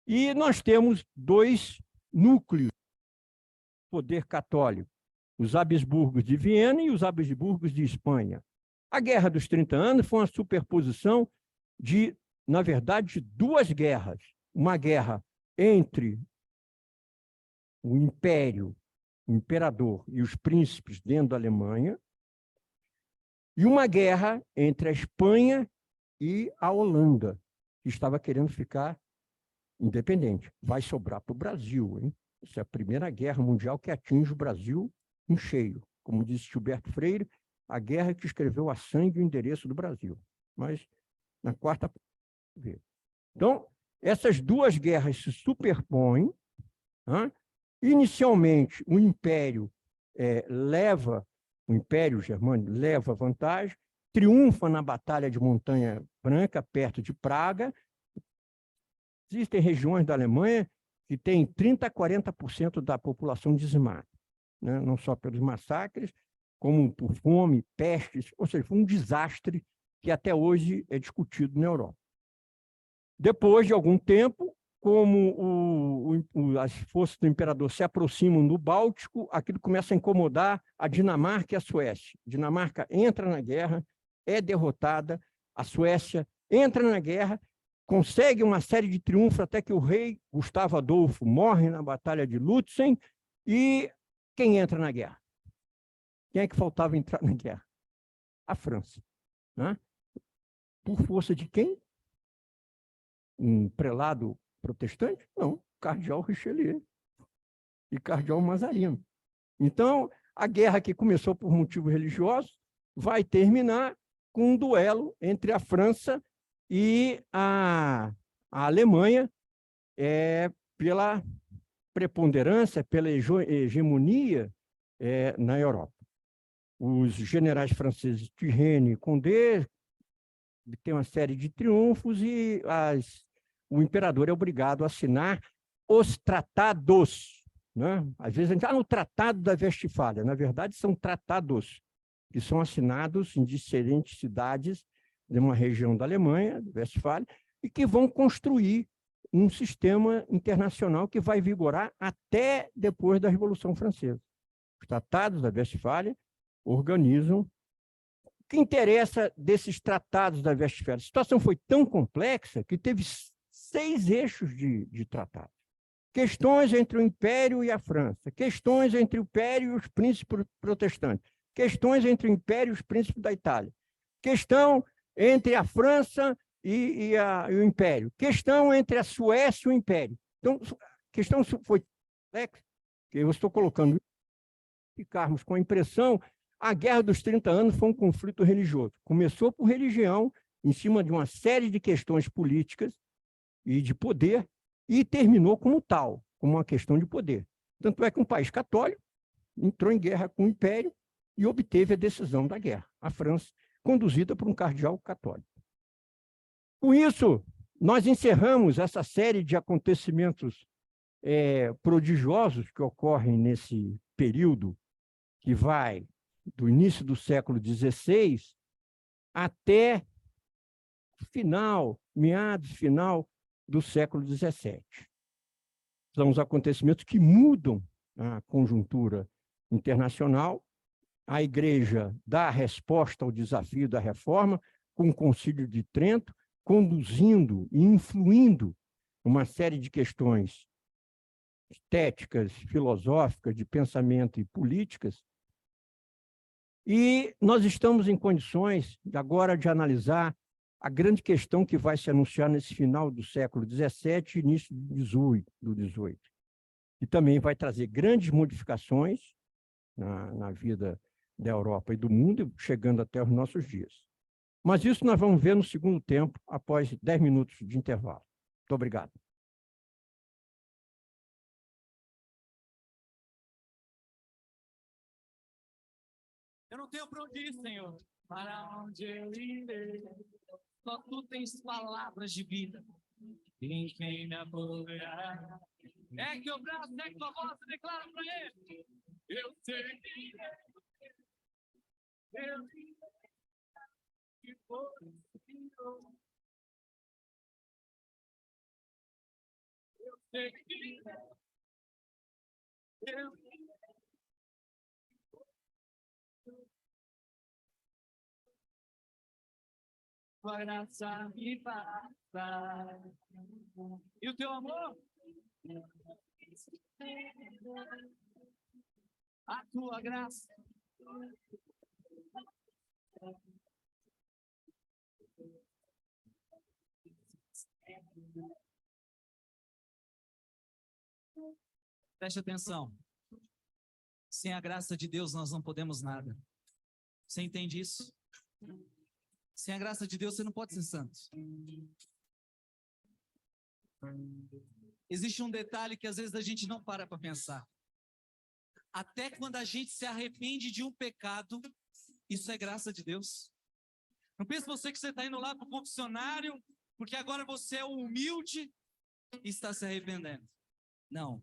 E nós temos 2 núcleos do poder católico, os Habsburgos de Viena e os Habsburgos de Espanha. A Guerra dos 30 Anos foi uma superposição de, na verdade, 2 guerras. Uma guerra entre o Império, o imperador e os príncipes dentro da Alemanha, e uma guerra entre a Espanha e a Holanda, que estava querendo ficar independente. Vai sobrar para o Brasil, hein? Essa é a Primeira Guerra Mundial que atinge o Brasil em cheio. Como disse Gilberto Freire, a guerra que escreveu a sangue o endereço do Brasil. Mas na quarta... Então, essas 2 guerras se superpõem, né? Inicialmente, o Império o Império Germânico leva vantagem, triunfa na Batalha de Montanha Branca, perto de Praga. Existem regiões da Alemanha que têm 30% a 40% da população dizimada, né? Não só pelos massacres, como por fome, pestes, ou seja, foi um desastre que até hoje é discutido na Europa. Depois de algum tempo, como as forças do imperador se aproximam do Báltico, aquilo começa a incomodar a Dinamarca e a Suécia. A Dinamarca entra na guerra, é derrotada, a Suécia entra na guerra, consegue uma série de triunfos até que o rei Gustavo Adolfo morre na Batalha de Lutzen. E quem entra na guerra? Quem é que faltava entrar na guerra? A França, né? Por força de quem? Um prelado protestante? Não, cardeal Richelieu e cardeal Mazarino. Então, a guerra que começou por motivos religiosos vai terminar com um duelo entre a França e a Alemanha pela preponderância, pela hegemonia na Europa. Os generais franceses Turenne e Condé têm uma série de triunfos e o imperador é obrigado a assinar os tratados, né? Às vezes a gente no Tratado da Westfália, na verdade são tratados, que são assinados em diferentes cidades de uma região da Alemanha, Westfália, e que vão construir um sistema internacional que vai vigorar até depois da Revolução Francesa. Os tratados da Westfália organizam. O que interessa desses tratados da Westfália? A situação foi tão complexa que teve 6 eixos de tratados. Questões entre o Império e a França, questões entre o Império e os príncipes protestantes, questões entre o Império e os príncipes da Itália, questão entre a França e o Império. Questão entre a Suécia e o Império. Então, a questão foi que eu estou colocando, ficarmos com a impressão, a Guerra dos 30 Anos foi um conflito religioso. Começou por religião, em cima de uma série de questões políticas e de poder, e terminou como tal, como uma questão de poder. Tanto é que um país católico entrou em guerra com o Império e obteve a decisão da guerra, a França, conduzida por um cardeal católico. Com isso, nós encerramos essa série de acontecimentos prodigiosos que ocorrem nesse período que vai do início do século XVI até meados final do século XVII. São os acontecimentos que mudam a conjuntura internacional. A Igreja dá a resposta ao desafio da reforma com o Concílio de Trento, conduzindo e influindo uma série de questões estéticas, filosóficas, de pensamento e políticas. E nós estamos em condições agora de analisar a grande questão que vai se anunciar nesse final do século XVII e início do XVIII, que também vai trazer grandes modificações na vida da Europa e do mundo, chegando até os nossos dias. Mas isso nós vamos ver no segundo tempo, após 10 minutos de intervalo. Muito obrigado. Eu não tenho para onde ir, Senhor. Para onde eu irei? Só tu tens palavras de vida. Em quem me apoiar? É que o braço, é que a voz declara para ele. Eu sei que eu que foi Senhor. Eu sei que eu vai nascer e passar. E o teu amor? A tua graça. Preste atenção. Sem a graça de Deus, nós não podemos nada. Você entende isso? Sem a graça de Deus, você não pode ser santo. Existe um detalhe que às vezes a gente não para pensar. Até quando a gente se arrepende de um pecado, isso é graça de Deus. Não pense você que você está indo lá para o confessionário, porque agora você é humilde e está se arrependendo. Não.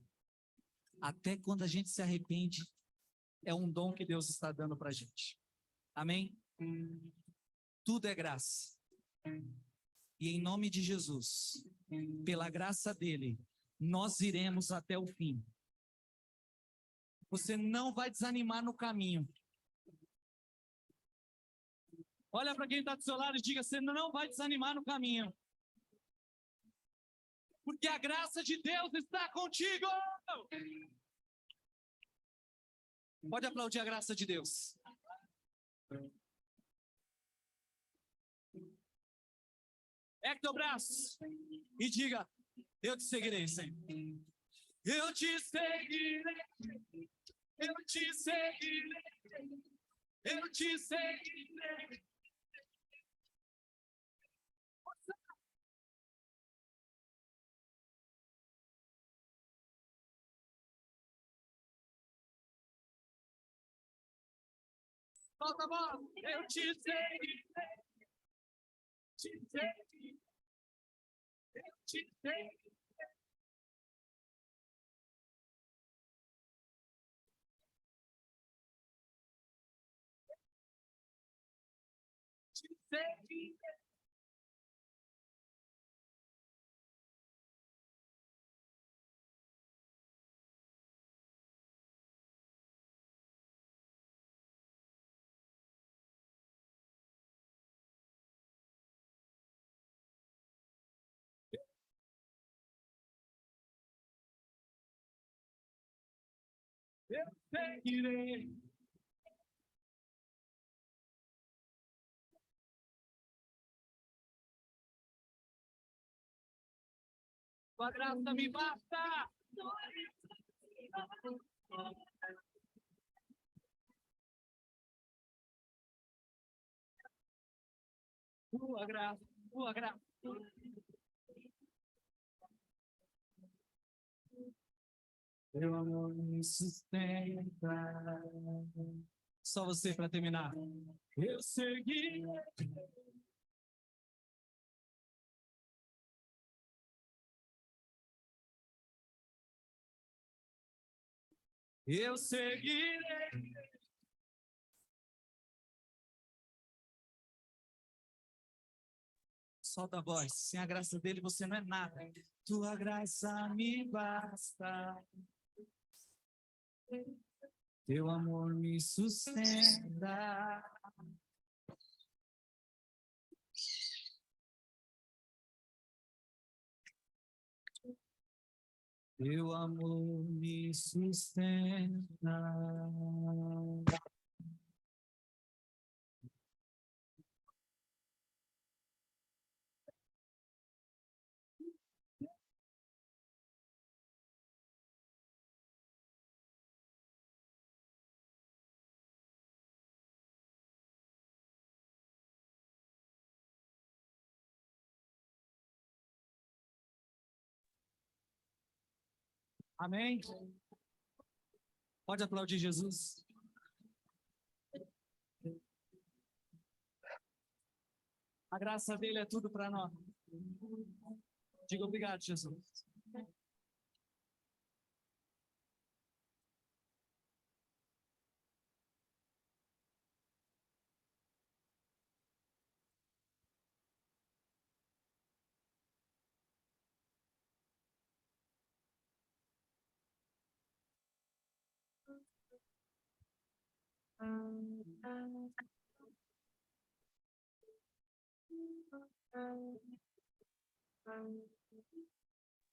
Até quando a gente se arrepende, é um dom que Deus está dando para a gente. Amém? Tudo é graça. E em nome de Jesus, pela graça dele, nós iremos até o fim. Você não vai desanimar no caminho. Olha para quem está do seu lado e diga, você não vai desanimar no caminho. Porque a graça de Deus está contigo. Pode aplaudir a graça de Deus. Ergue teu braço e diga, eu te seguirei, Senhor. Eu te seguirei. Eu te seguirei. Eu te seguirei. Solta a voz. Eu te seguirei. Te seguirei. Eu te seguirei. Te seguirei. Eu seguirei. Tua graça me basta. Tua graça, tua graça. Teu amor me sustenta. Só você para terminar. Eu segui. Eu seguirei. Solta a voz. Sem a graça dele você não é nada. Tua graça me basta. Teu amor me sustenta. Teu amor me sustenta. Amém? Pode aplaudir Jesus. A graça dele é tudo para nós. Diga obrigado, Jesus.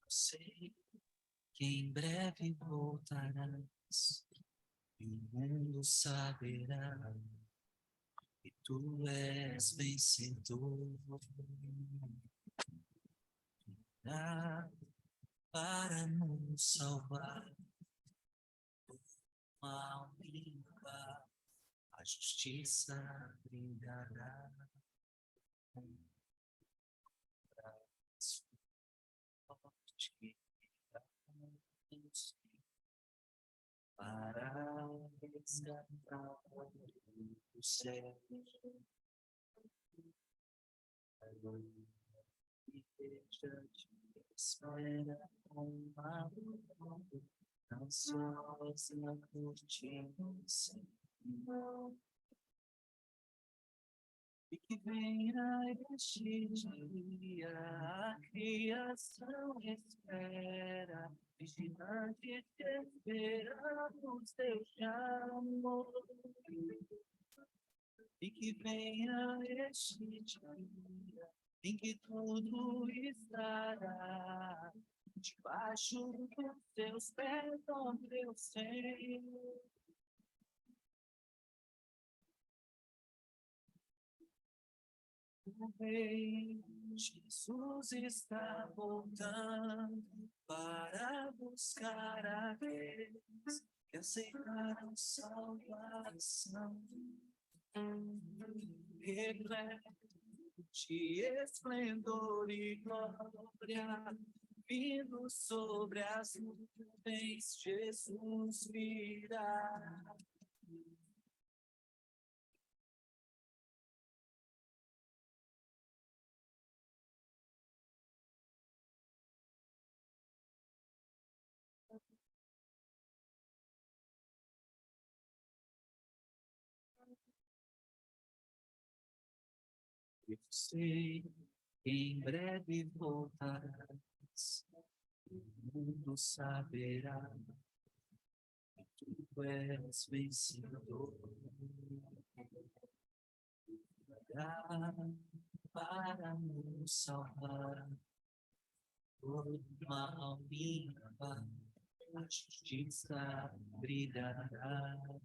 Sei que em breve voltarás e o mundo saberá que tu és vencedor. Ah, para nos salvar, mal limpa, a justiça brilhará. Forte para resgatar o céu. Igreja te espera com uma ansiosa por ti, Senhor. E que venha este dia, a criação espera, vigilante te esperamos, teu amor. E que venha este dia, em que tudo estará debaixo dos teus pés, ó meu Senhor. O Rei Jesus está voltando para buscar aqueles que aceitaram salvação. De esplendor e glória, vindo sobre as nuvens, Jesus virá. Eu sei que em breve voltarás, o mundo saberá que tu és vencedor. Para nos salvar, todo mal limpa, a justiça brilhará.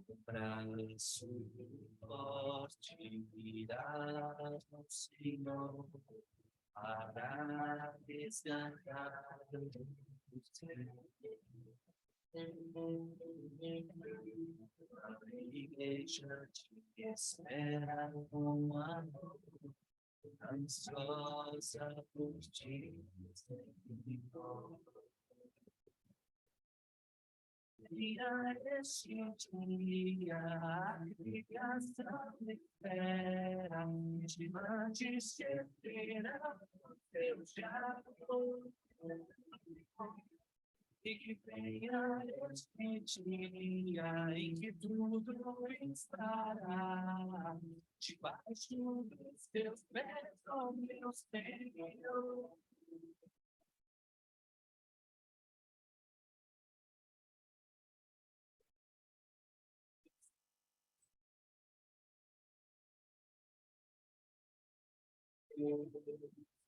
O braço forte virá ao Senhor, para resgatar o céu. A igreja te espera com amor, ansiosa por ti, Senhor. Dia este dia, a criação espera, diante se espera, Deus já foi. E que venha este dia em que tudo estará debaixo dos teus pés, ó meu Senhor.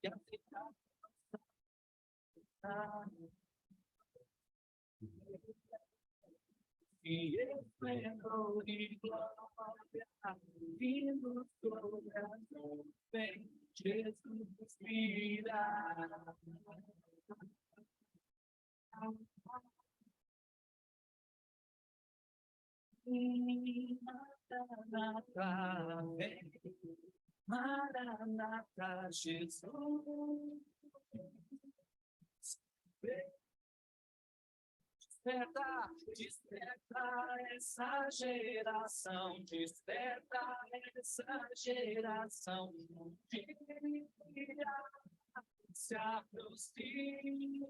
E aceitar e esplendor e glória, vindo sobre as nuvens, Jesus virá. Maranata, vem, Maranata, Jesus. Desperta, desperta essa geração, desperta essa geração, dia se aproxima.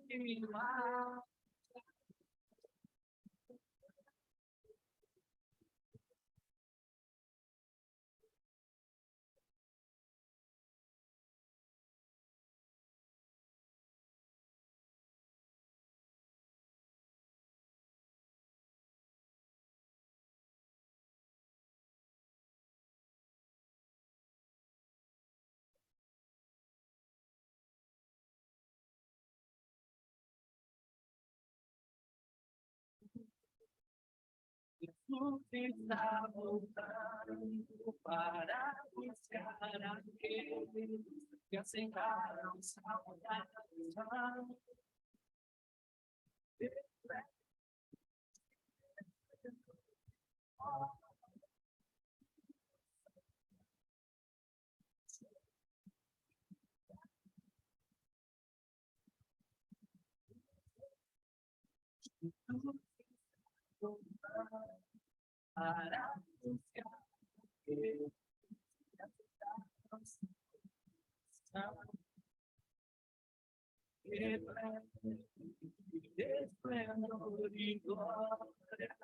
Jesus está voltando para buscar aqueles que aceitaram salvação. Para buscar aqueles que aceitaram salvação. Esplendor e glória,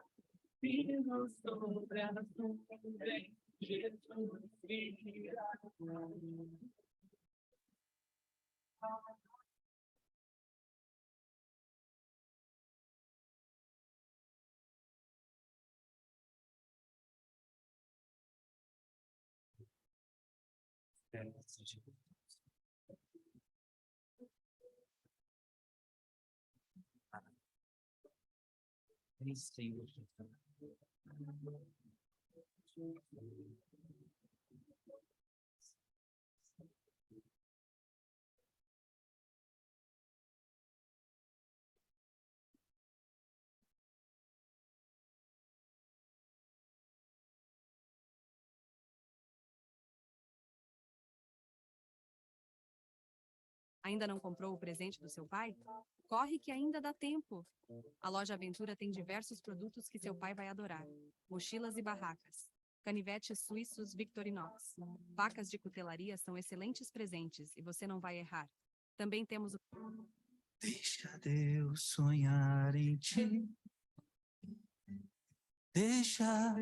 vindo sobre as nuvens, Jesus virá. Senhor. Ainda não comprou o presente do seu pai? Corre que ainda dá tempo! A loja Aventura tem diversos produtos que seu pai vai adorar. Mochilas e barracas, canivetes suíços Victorinox, facas de cutelaria são excelentes presentes e você não vai errar. Também temos o... Deixa Deus sonhar em ti. Deixa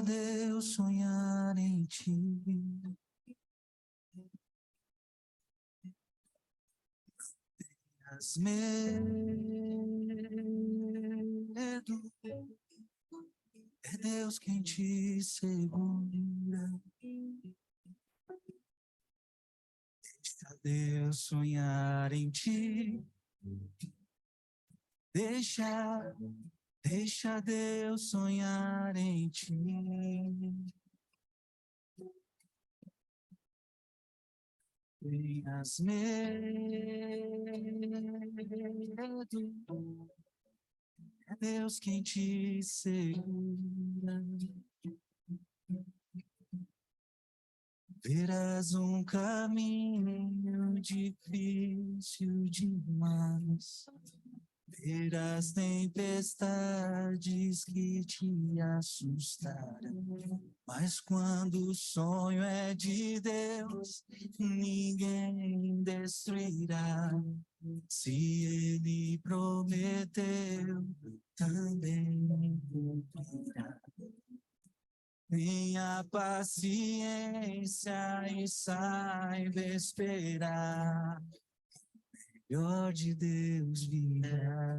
Deus sonhar em ti. Tenhas medo, é Deus quem te segura. Deixa Deus sonhar em ti. Deixa Deus sonhar em ti. tenhas medo, é Deus quem te segura. Verás um caminho difícil demais, verás tempestades que te assustarão, mas quando o sonho é de Deus, ninguém destruirá. Se Ele prometeu, também cumprirá. Tenha paciência e saiba esperar. O melhor de Deus virá.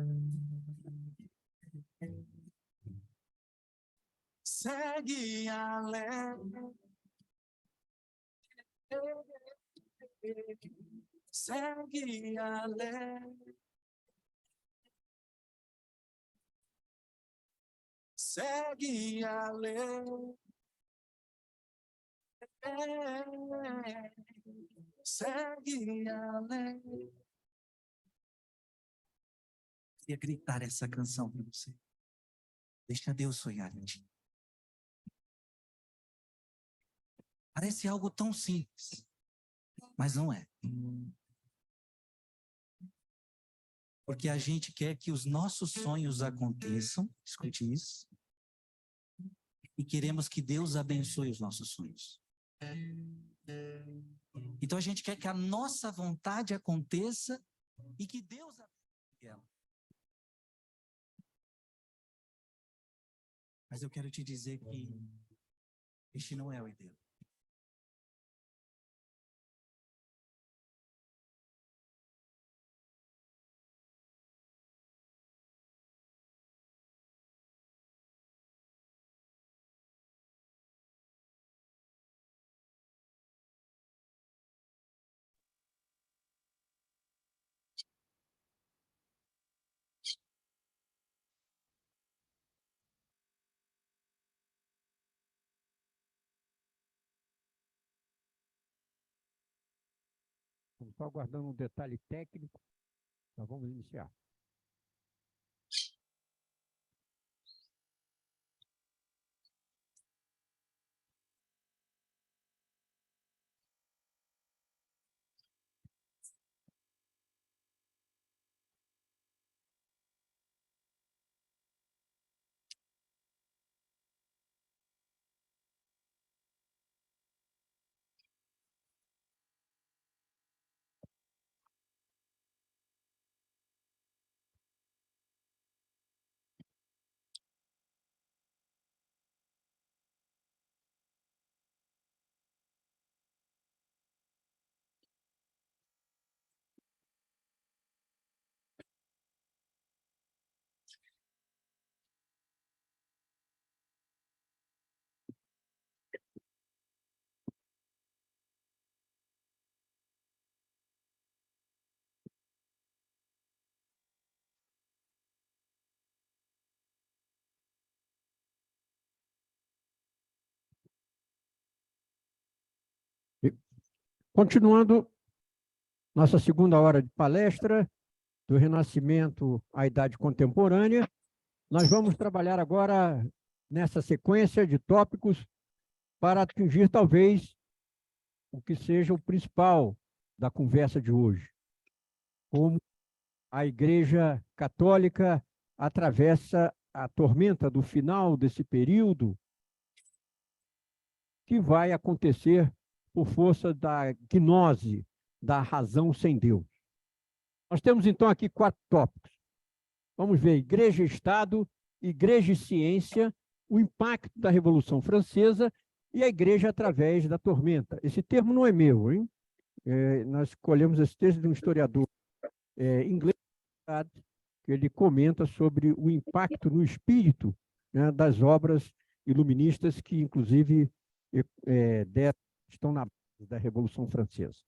Segue alegre. Segue alegre. Segue alegre. Segue alegre. Queria gritar essa canção para você. Deixa Deus sonhar em ti. Parece algo tão simples, mas não é. Porque a gente quer que os nossos sonhos aconteçam, escute isso, e queremos que Deus abençoe os nossos sonhos. Então a gente quer que a nossa vontade aconteça e que Deus abençoe ela. Mas eu quero te dizer que este não é o ideal. Estamos só aguardando um detalhe técnico. Nós vamos iniciar. Continuando nossa segunda hora de palestra, do Renascimento à Idade Contemporânea, nós vamos trabalhar agora nessa sequência de tópicos para atingir talvez o que seja o principal da conversa de hoje, como a Igreja Católica atravessa a tormenta do final desse período que vai acontecer por força da gnose, da razão sem Deus. Nós temos, então, aqui 4 tópicos. Vamos ver Igreja e Estado, Igreja e Ciência, o impacto da Revolução Francesa e a Igreja através da tormenta. Esse termo não é meu, hein? Nós escolhemos esse texto de um historiador inglês, que ele comenta sobre o impacto no espírito, né, das obras iluministas que, inclusive, estão na base da Revolução Francesa.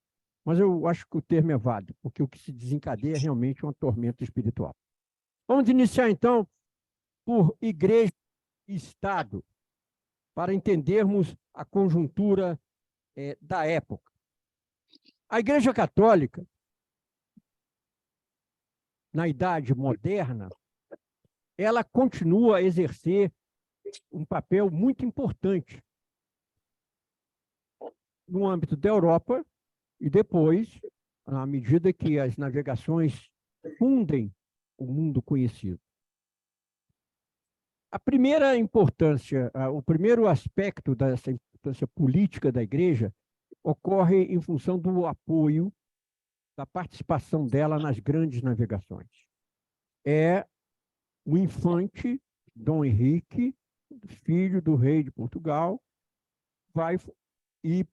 Mas eu acho que o termo é válido, porque o que se desencadeia é realmente uma tormenta espiritual. Vamos iniciar, então, por Igreja e Estado, para entendermos a conjuntura da época. A Igreja Católica, na Idade Moderna, ela continua a exercer um papel muito importante no âmbito da Europa e depois, à medida que as navegações fundem o mundo conhecido. A primeira importância, o primeiro aspecto dessa importância política da Igreja ocorre em função do apoio, da participação dela nas grandes navegações. É o infante Dom Henrique, filho do rei de Portugal, e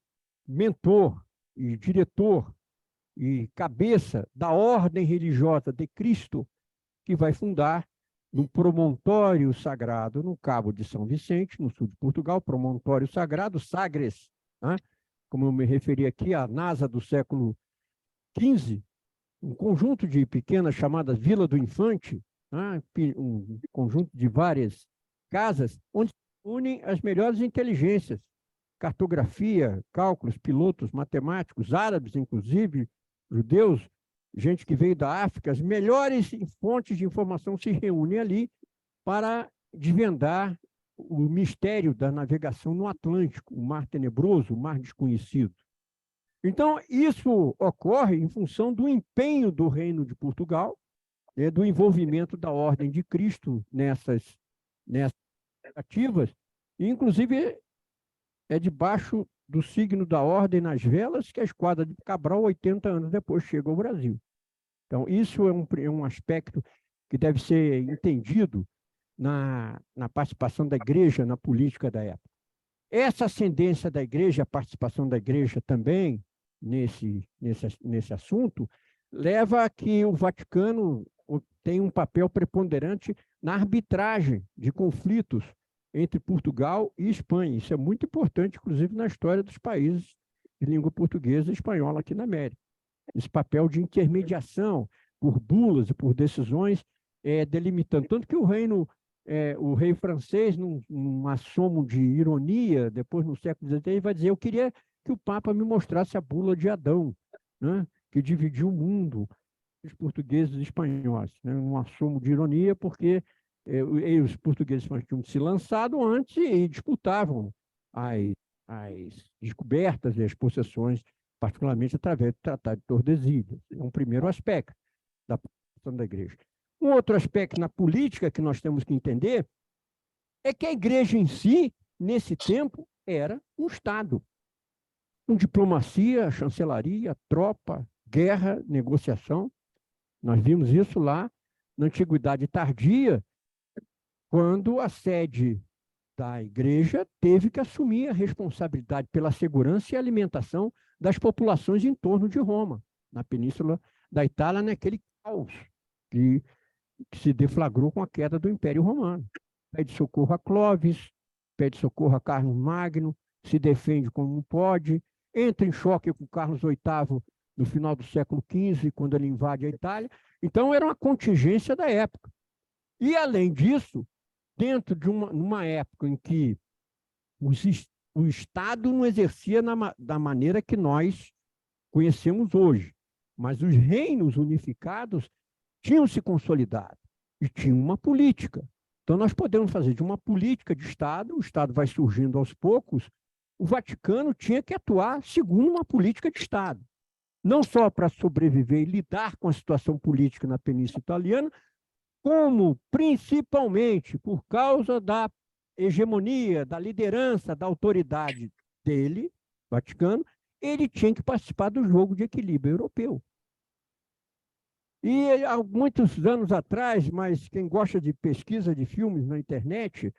mentor, e diretor, e cabeça da ordem religiosa de Cristo, que vai fundar no promontório sagrado, no Cabo de São Vicente, no sul de Portugal, promontório sagrado, Sagres, né? Como eu me referi aqui, a NASA do século XV, um conjunto de pequenas chamadas Vila do Infante, né? Um conjunto de várias casas, onde se unem as melhores inteligências, cartografia, cálculos, pilotos, matemáticos, árabes, inclusive, judeus, gente que veio da África, as melhores fontes de informação se reúnem ali para desvendar o mistério da navegação no Atlântico, o mar tenebroso, o mar desconhecido. Então, isso ocorre em função do empenho do Reino de Portugal, né, do envolvimento da Ordem de Cristo nessas ativas, e, inclusive, é debaixo do signo da Ordem nas velas que a esquadra de Cabral, 80 anos depois, chega ao Brasil. Então, isso é um aspecto que deve ser entendido na participação da Igreja na política da época. Essa ascendência da Igreja, a participação da Igreja também nesse assunto, leva a que o Vaticano tenha um papel preponderante na arbitragem de conflitos entre Portugal e Espanha. Isso é muito importante, inclusive, na história dos países de língua portuguesa e espanhola aqui na América. Esse papel de intermediação por bulas e por decisões delimitando. Tanto que o rei francês, num assomo de ironia, depois no século XVI, vai dizer: eu queria que o Papa me mostrasse a bula de Adão, né, que dividiu o mundo, os portugueses e espanhóis, né, um assomo de ironia, porque os portugueses tinham se lançado antes e disputavam as descobertas e as possessões, particularmente através do Tratado de Tordesilhas. É um primeiro aspecto da participação da Igreja. Um outro aspecto na política que nós temos que entender é que a Igreja em si, nesse tempo, era um Estado, com diplomacia, chancelaria, tropa, guerra, negociação. Nós vimos isso lá na Antiguidade Tardia, quando a sede da Igreja teve que assumir a responsabilidade pela segurança e alimentação das populações em torno de Roma, na Península da Itália, naquele caos que se deflagrou com a queda do Império Romano. Pede socorro a Clovis, pede socorro a Carlos Magno, se defende como pode, entra em choque com Carlos VIII no final do século XV, quando ele invade a Itália. Então, era uma contingência da época. E, além disso, dentro de uma época em que o Estado não exercia da maneira que nós conhecemos hoje, mas os reinos unificados tinham se consolidado e tinham uma política. Então, nós podemos fazer de uma política de Estado, o Estado vai surgindo aos poucos, o Vaticano tinha que atuar segundo uma política de Estado, não só para sobreviver e lidar com a situação política na Península Italiana, como, principalmente, por causa da hegemonia, da liderança, da autoridade dele, Vaticano, ele tinha que participar do jogo de equilíbrio europeu. E há muitos anos atrás, mas quem gosta de pesquisa de filmes na internet,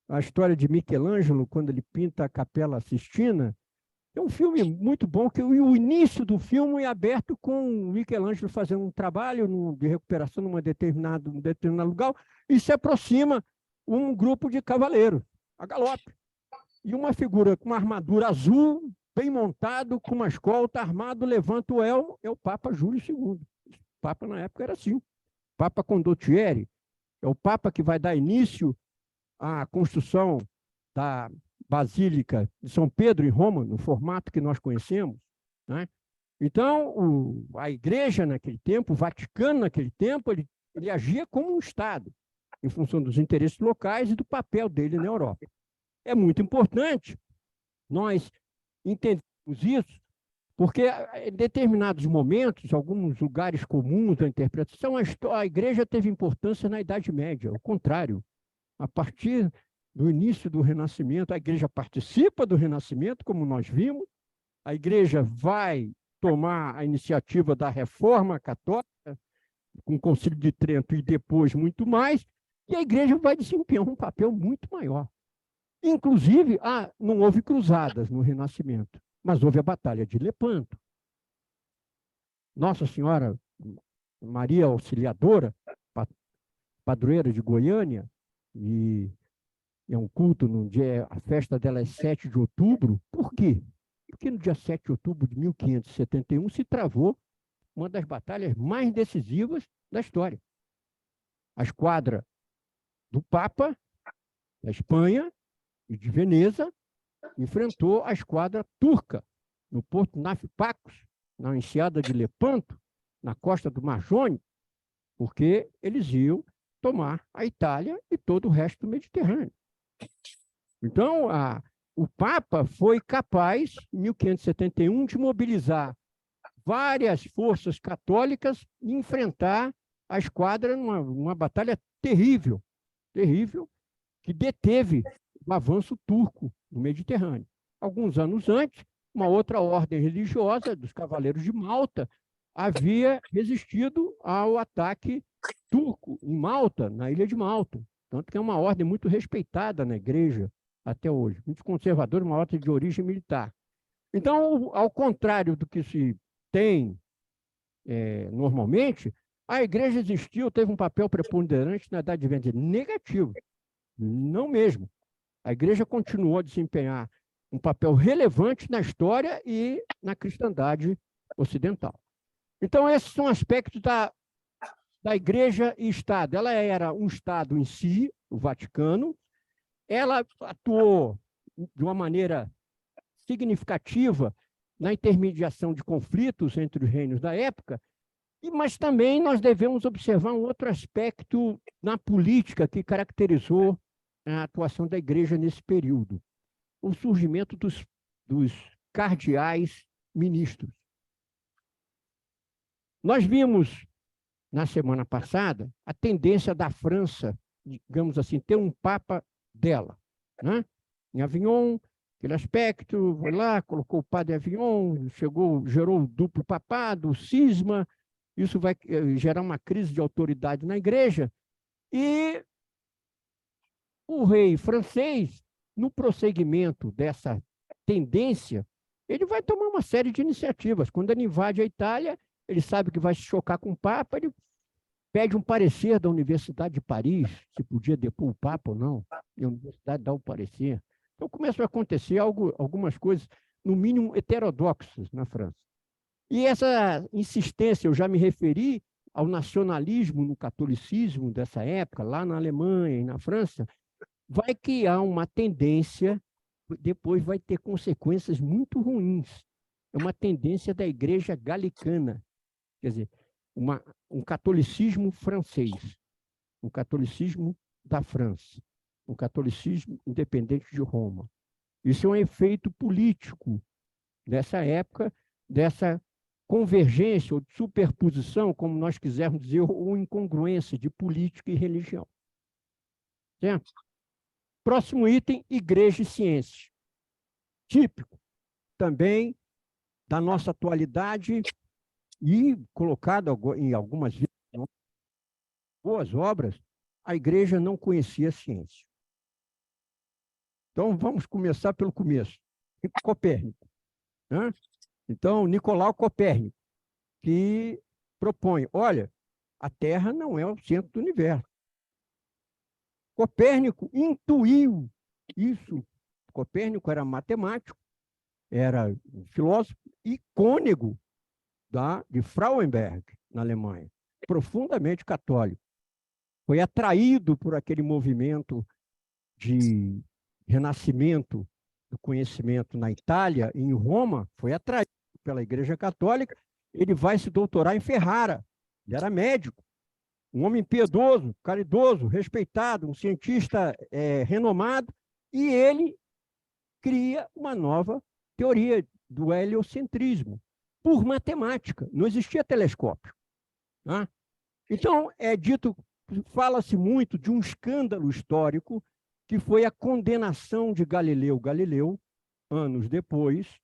a história de Michelangelo, quando ele pinta a Capela Sistina, é um filme muito bom, que o início do filme é aberto com o Michelangelo fazendo um trabalho de recuperação num determinado lugar, e se aproxima um grupo de cavaleiros, a galope. E uma figura com uma armadura azul, bem montado, com uma escolta, armado, levanta o elmo, é o Papa Júlio II. O Papa na época era assim. Papa Condottieri é o Papa que vai dar início à construção da Basílica de São Pedro em Roma, no formato que nós conhecemos, né? Então, a igreja naquele tempo, o Vaticano naquele tempo, ele agia como um Estado, em função dos interesses locais e do papel dele na Europa. É muito importante nós entendermos isso, porque em determinados momentos, alguns lugares comuns da interpretação, a igreja teve importância na Idade Média, ao contrário. A partir do início do Renascimento, a igreja participa do Renascimento, como nós vimos, a igreja vai tomar a iniciativa da Reforma Católica, com o Concílio de Trento e depois muito mais, e a igreja vai desempenhar um papel muito maior. Inclusive, não houve cruzadas no Renascimento, mas houve a Batalha de Lepanto. Nossa Senhora Maria Auxiliadora, padroeira de Goiânia, e é um culto, no dia, a festa dela é 7 de outubro. Por quê? Porque no dia 7 de outubro de 1571 se travou uma das batalhas mais decisivas da história. A esquadra do Papa, da Espanha e de Veneza, enfrentou a esquadra turca no porto Nafipacos, na enseada de Lepanto, na costa do Mar Jônico, porque eles iam tomar a Itália e todo o resto do Mediterrâneo. Então, o Papa foi capaz, em 1571, de mobilizar várias forças católicas e enfrentar a esquadra numa batalha terrível, que deteve o avanço turco no Mediterrâneo. Alguns anos antes, uma outra ordem religiosa, dos Cavaleiros de Malta, havia resistido ao ataque turco em Malta, na ilha de Malta. Tanto que é uma ordem muito respeitada na igreja até hoje. Muito conservadora, uma ordem de origem militar. Então, ao contrário do que se tem normalmente, a igreja existiu, teve um papel preponderante na Idade Média. Negativo. Não mesmo. A igreja continuou a desempenhar um papel relevante na história e na cristandade ocidental. Então, esses são aspectos da igreja e Estado. Ela era um Estado em si, o Vaticano. Ela atuou de uma maneira significativa na intermediação de conflitos entre os reinos da época, mas também nós devemos observar um outro aspecto na política que caracterizou a atuação da igreja nesse período: o surgimento dos cardeais ministros. Nós vimos, na semana passada, a tendência da França, digamos assim, ter um papa dela, né? Em Avignon, aquele aspecto, foi lá, colocou o padre Avignon, gerou o duplo papado, o cisma, isso vai gerar uma crise de autoridade na igreja, e o rei francês, no prosseguimento dessa tendência, ele vai tomar uma série de iniciativas. Quando ele invade a Itália, ele sabe que vai se chocar com o Papa, ele pede um parecer da Universidade de Paris, se podia depor o Papa ou não, e a Universidade dá o parecer. Então começam a acontecer algumas coisas, no mínimo, heterodoxas na França. E essa insistência, eu já me referi ao nacionalismo no catolicismo dessa época, lá na Alemanha e na França, vai criar uma tendência, depois vai ter consequências muito ruins. É uma tendência da igreja galicana, quer dizer, um catolicismo francês, um catolicismo da França, um catolicismo independente de Roma. Isso é um efeito político dessa época, dessa convergência ou de superposição, como nós quisermos dizer, ou incongruência de política e religião. Certo? Próximo item, igreja e ciência. Típico também da nossa atualidade e colocado em algumas boas obras, a igreja não conhecia a ciência. Então, vamos começar pelo começo. Copérnico. Né? Então, Nicolau Copérnico, que propõe, olha, a Terra não é o centro do universo. Copérnico intuiu isso. Copérnico era matemático, era filósofo e cônego de Frauenberg, na Alemanha, profundamente católico. Foi atraído por aquele movimento de renascimento do conhecimento na Itália, em Roma, foi atraído pela Igreja Católica, ele vai se doutorar em Ferrara. Ele era médico, um homem piedoso, caridoso, respeitado, um cientista renomado, e ele cria uma nova teoria do heliocentrismo, por matemática. Não existia telescópio. Né? Então, fala-se muito de um escândalo histórico que foi a condenação de Galileu Galileu, anos depois,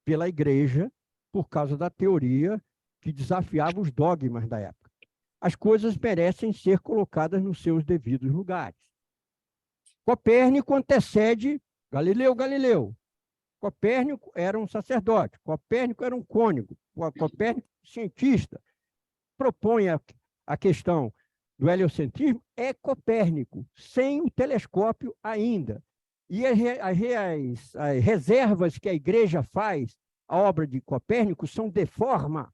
pela Igreja, por causa da teoria que desafiava os dogmas da época. As coisas merecem ser colocadas nos seus devidos lugares. Copérnico antecede Galileu Galileu. Copérnico era um sacerdote, Copérnico era um cônego, Copérnico cientista. Propõe a questão do heliocentrismo, é Copérnico, sem o telescópio ainda. E as reservas que a Igreja faz à obra de Copérnico são de forma.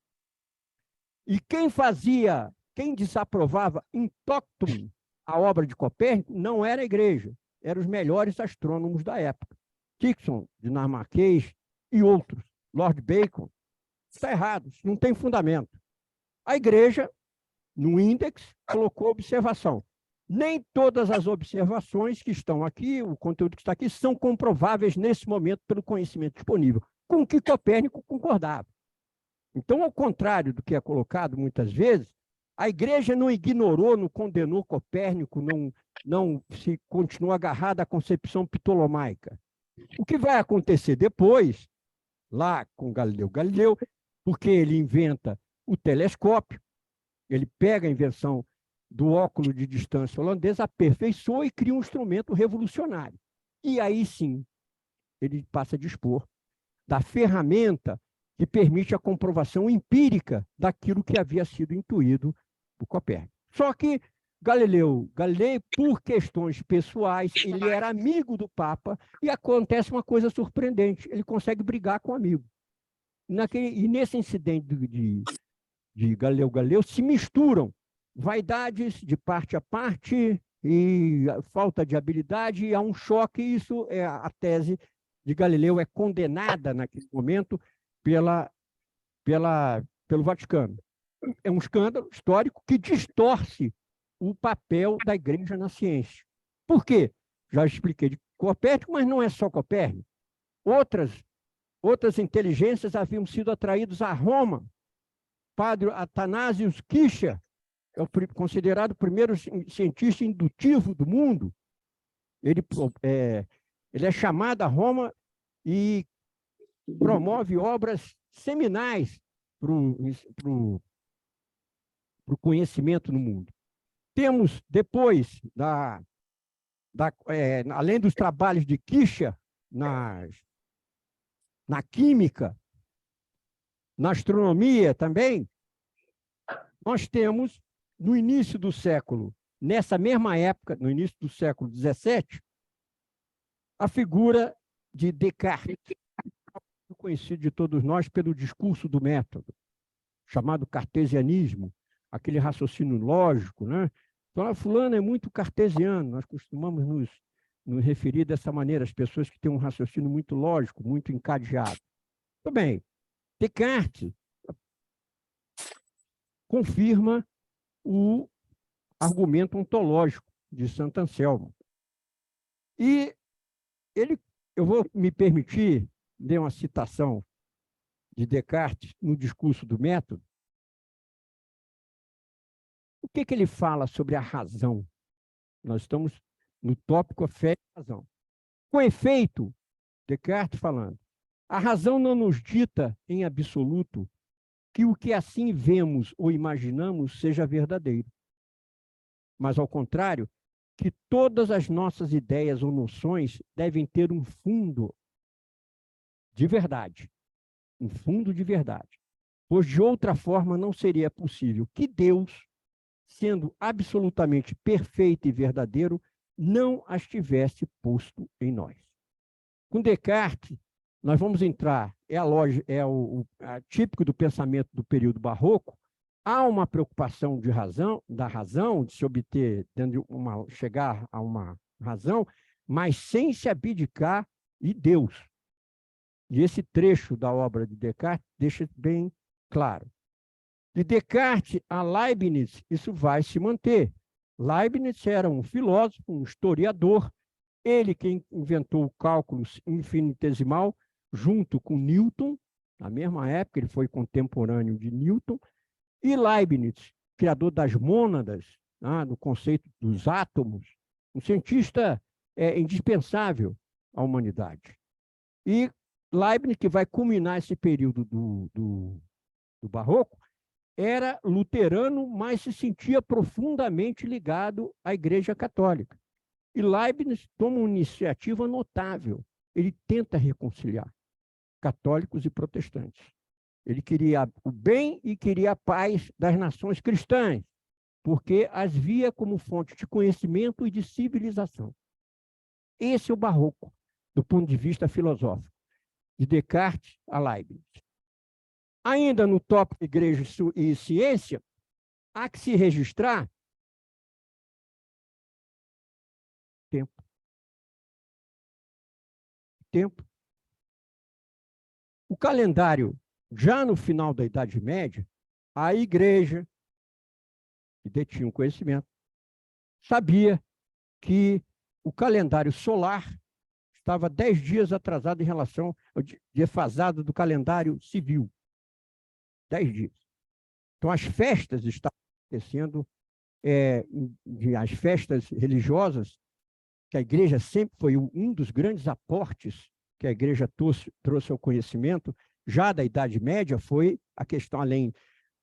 E quem desaprovava in toctum a obra de Copérnico não era a Igreja, eram os melhores astrônomos da época. Dixon, dinamarquês, e outros. Lord Bacon. Está errado, isso não tem fundamento. A Igreja, no índex, colocou observação. Nem todas as observações que estão aqui, o conteúdo que está aqui, são comprováveis nesse momento pelo conhecimento disponível, com o que Copérnico concordava. Então, ao contrário do que é colocado muitas vezes, a Igreja não ignorou, não condenou Copérnico, não se continuou agarrada à concepção ptolomaica. O que vai acontecer depois, lá com Galileu Galileu, porque ele inventa o telescópio, ele pega a invenção do óculo de distância holandês, aperfeiçoa e cria um instrumento revolucionário. E aí sim, ele passa a dispor da ferramenta que permite a comprovação empírica daquilo que havia sido intuído por Copérnico. Só que Galileu Galilei, por questões pessoais, ele era amigo do Papa, e acontece uma coisa surpreendente, ele consegue brigar com o amigo. E nesse incidente de Galileu Galileu se misturam vaidades de parte a parte e falta de habilidade, e há um choque, e isso é a tese de Galileu, é condenada naquele momento pelo Vaticano. É um escândalo histórico que distorce o papel da Igreja na ciência. Por quê? Já expliquei de Copérnico, mas não é só Copérnico. Outras inteligências haviam sido atraídas a Roma. Padre Athanasius Kircher é considerado o primeiro cientista indutivo do mundo. Ele é chamado a Roma e promove obras seminais para o conhecimento no mundo. Temos, depois, além dos trabalhos de Kircher na química, na astronomia também, nós temos, no início do século, nessa mesma época, no início do século XVII, a figura de Descartes, conhecido de todos nós pelo discurso do método, chamado cartesianismo, aquele raciocínio lógico, né? Então, fulano é muito cartesiano, nós costumamos nos referir dessa maneira, as pessoas que têm um raciocínio muito lógico, muito encadeado. Muito bem, Descartes confirma o argumento ontológico de Santo Anselmo. E eu vou me permitir ler uma citação de Descartes no discurso do método. O que ele fala sobre a razão? Nós estamos no tópico a fé e a razão. Com efeito, Descartes falando, a razão não nos dita em absoluto que o que assim vemos ou imaginamos seja verdadeiro. Mas, ao contrário, que todas as nossas ideias ou noções devem ter um fundo de verdade. Um fundo de verdade. Pois, de outra forma, não seria possível que Deus, sendo absolutamente perfeito e verdadeiro, não as tivesse posto em nós. Com Descartes, nós vamos entrar, típico do pensamento do período barroco, há uma preocupação da razão, de se obter, chegar a uma razão, mas sem se abdicar de Deus. E esse trecho da obra de Descartes deixa bem claro. De Descartes a Leibniz, isso vai se manter. Leibniz era um filósofo, um historiador, ele quem inventou o cálculo infinitesimal, junto com Newton, na mesma época, ele foi contemporâneo de Newton, e Leibniz, criador das mônadas, do conceito dos átomos, um cientista indispensável à humanidade. E Leibniz, que vai culminar esse período do Barroco, era luterano, mas se sentia profundamente ligado à Igreja Católica. E Leibniz toma uma iniciativa notável. Ele tenta reconciliar católicos e protestantes. Ele queria o bem e queria a paz das nações cristãs, porque as via como fonte de conhecimento e de civilização. Esse é o Barroco, do ponto de vista filosófico, de Descartes a Leibniz. Ainda no tópico Igreja e Ciência, há que se registrar tempo. O calendário, já no final da Idade Média, a Igreja, que detinha o conhecimento, sabia que o calendário solar estava 10 dias atrasado em relação ao defasado do calendário civil. 10 dias. Então, as festas estavam acontecendo, as festas religiosas, que a Igreja sempre foi um dos grandes aportes que a Igreja trouxe ao conhecimento, já da Idade Média, foi a questão, além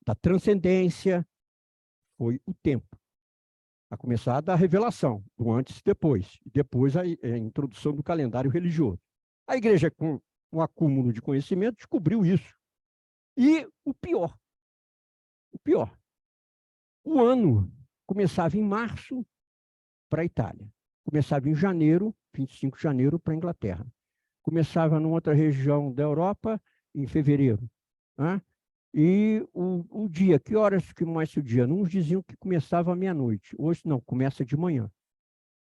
da transcendência, foi o tempo. A começar da revelação, do antes e depois a introdução do calendário religioso. A Igreja, com o acúmulo de conhecimento, descobriu isso. E o pior, o ano começava em março para a Itália, começava em janeiro, 25 de janeiro, para a Inglaterra, começava numa outra região da Europa em fevereiro. E o dia, que horas que começa o dia? Uns diziam que começava à meia-noite, hoje não, começa de manhã.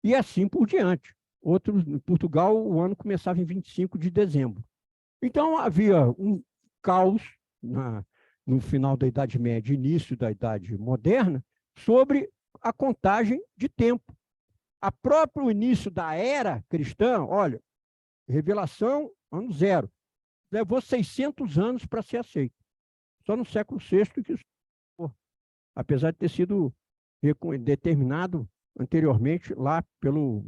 E assim por diante. Outros, em Portugal, o ano começava em 25 de dezembro. Então, havia um caos no final da Idade Média, início da Idade Moderna, sobre a contagem de tempo. A próprio início da era cristã, olha, revelação, ano zero, levou 600 anos para ser aceito. Só no século VI que isso, apesar de ter sido determinado anteriormente lá pelo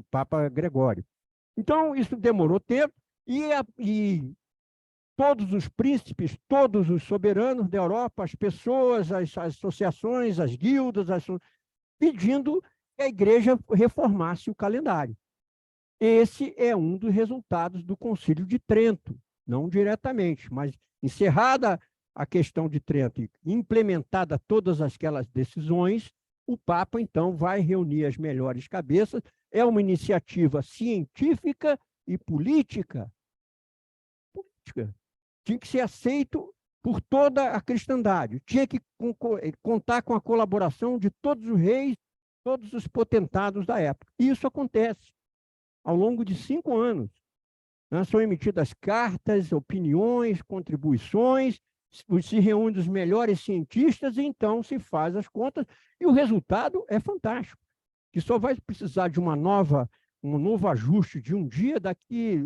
Papa Gregório. Então, isso demorou tempo, e todos os príncipes, todos os soberanos da Europa, as pessoas, as associações, as guildas, pedindo que a Igreja reformasse o calendário. Esse é um dos resultados do Concílio de Trento, não diretamente, mas encerrada a questão de Trento e implementada todas aquelas decisões, o Papa, então, vai reunir as melhores cabeças. É uma iniciativa científica e política. Tinha que ser aceito por toda a cristandade. Tinha que contar com a colaboração de todos os reis, todos os potentados da época. E isso acontece ao longo de 5 anos. São emitidas cartas, opiniões, contribuições, se reúnem os melhores cientistas e então se faz as contas, e o resultado é fantástico, que só vai precisar de um novo ajuste de um dia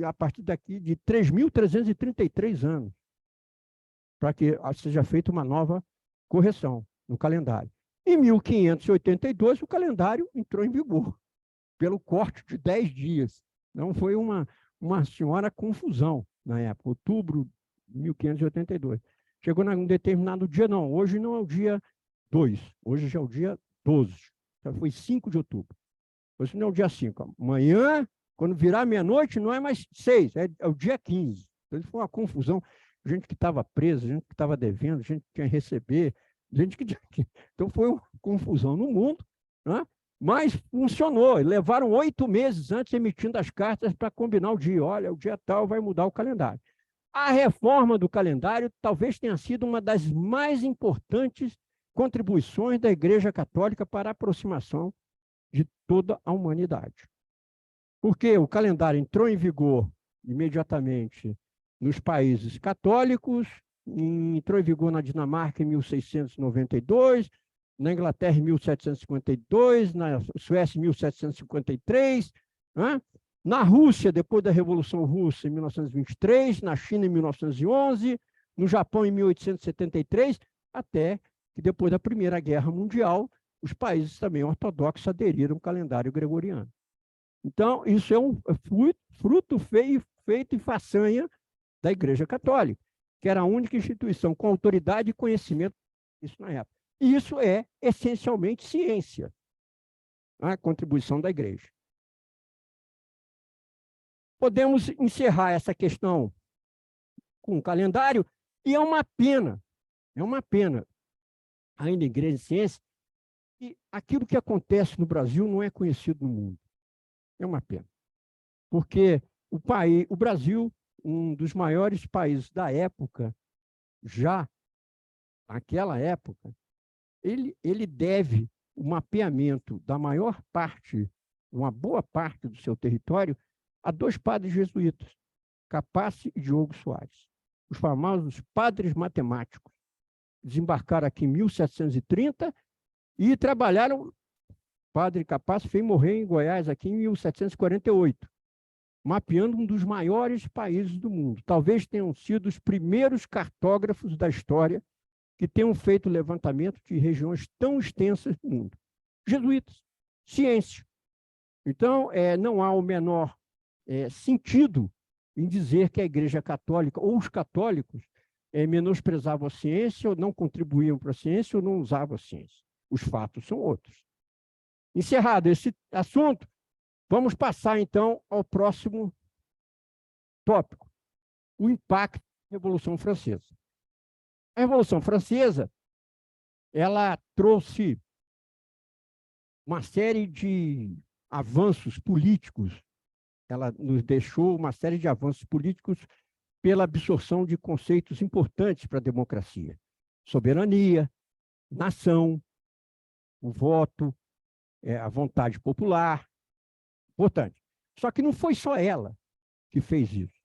a partir daqui de 3.333 anos, para que seja feita uma nova correção no calendário. Em 1582, o calendário entrou em vigor, pelo corte de 10 dias. Então, foi uma senhora confusão na época, outubro de 1582. Chegou num determinado dia, não, hoje não é o dia 2, hoje já é o dia 12. Então, foi 5 de outubro. Hoje não é o dia 5. Amanhã, quando virar meia-noite, não é mais 6, é o dia 15. Então, foi uma confusão. Gente que estava presa, gente que estava devendo, gente que tinha que receber, gente que tinha que... Então, foi uma confusão no mundo, né? Mas funcionou. Levaram 8 meses antes emitindo as cartas para combinar o dia. Olha, o dia tal vai mudar o calendário. A reforma do calendário talvez tenha sido uma das mais importantes contribuições da Igreja Católica para a aproximação de toda a humanidade. Porque o calendário entrou em vigor imediatamente nos países católicos, entrou em vigor na Dinamarca em 1692, na Inglaterra em 1752, na Suécia em 1753, né? Na Rússia, depois da Revolução Russa, em 1923, na China, em 1911, no Japão, em 1873, até que depois da Primeira Guerra Mundial, os países também ortodoxos aderiram ao calendário gregoriano. Então, isso é um fruto feito e façanha da Igreja Católica, que era a única instituição com autoridade e conhecimento disso na época. E isso é, essencialmente, ciência, a contribuição da Igreja. Podemos encerrar essa questão com o calendário, e é uma pena, ainda em Igreja e Ciência, que aquilo que acontece no Brasil não é conhecido no mundo. É uma pena. Porque o Brasil, um dos maiores países da época, já naquela época, ele deve o mapeamento da maior parte, uma boa parte do seu território, a dois padres jesuítas, Capace e Diogo Soares, os famosos padres matemáticos. Desembarcaram aqui em 1730 e trabalharam. Padre Capace veio morrer em Goiás aqui em 1748, mapeando um dos maiores países do mundo. Talvez tenham sido os primeiros cartógrafos da história que tenham feito levantamento de regiões tão extensas do mundo. Jesuítas, ciência. Então, não há o menor sentido em dizer que a Igreja Católica ou os católicos menosprezavam a ciência, ou não contribuíam para a ciência, ou não usavam a ciência. Os fatos são outros. Encerrado esse assunto, vamos passar, então, ao próximo tópico, o impacto da Revolução Francesa. A Revolução Francesa, ela trouxe uma série de avanços políticos, ela nos deixou uma série de avanços políticos pela absorção de conceitos importantes para a democracia. Soberania, nação, o voto, a vontade popular, importante. Só que não foi só ela que fez isso.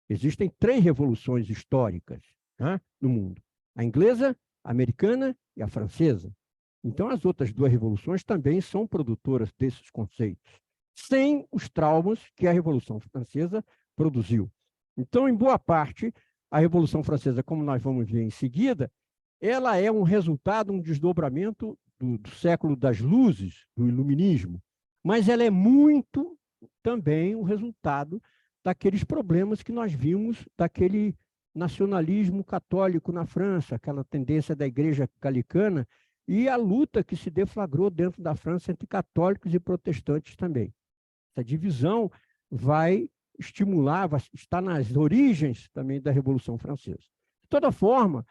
Existem 3 revoluções históricas, né, no mundo. A inglesa, a americana e a francesa. Então, as outras 2 revoluções também são produtoras desses conceitos, sem os traumas que a Revolução Francesa produziu. Então, em boa parte, a Revolução Francesa, como nós vamos ver em seguida, ela é um resultado, um desdobramento do século das luzes, do iluminismo, mas ela é muito também o resultado daqueles problemas que nós vimos, daquele nacionalismo católico na França, aquela tendência da Igreja Galicana, e a luta que se deflagrou dentro da França entre católicos e protestantes também. Essa divisão vai estimular, vai estar nas origens também da Revolução Francesa. De toda forma,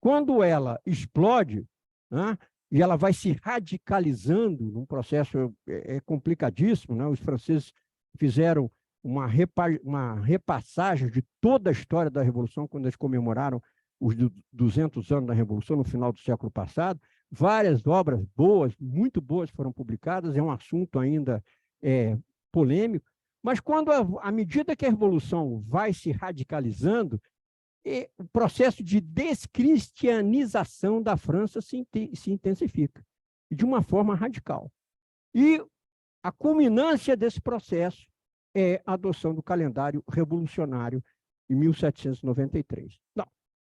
quando ela explode, né, e ela vai se radicalizando num processo complicadíssimo, né? Os franceses fizeram uma repassagem de toda a história da Revolução, quando eles comemoraram os 200 anos da Revolução, no final do século passado. Várias obras boas, muito boas, foram publicadas, é um assunto ainda polêmico, mas quando, à medida que a Revolução vai se radicalizando, o processo de descristianização da França se intensifica, de uma forma radical. E a culminância desse processo é a adoção do calendário revolucionário em 1793. Não,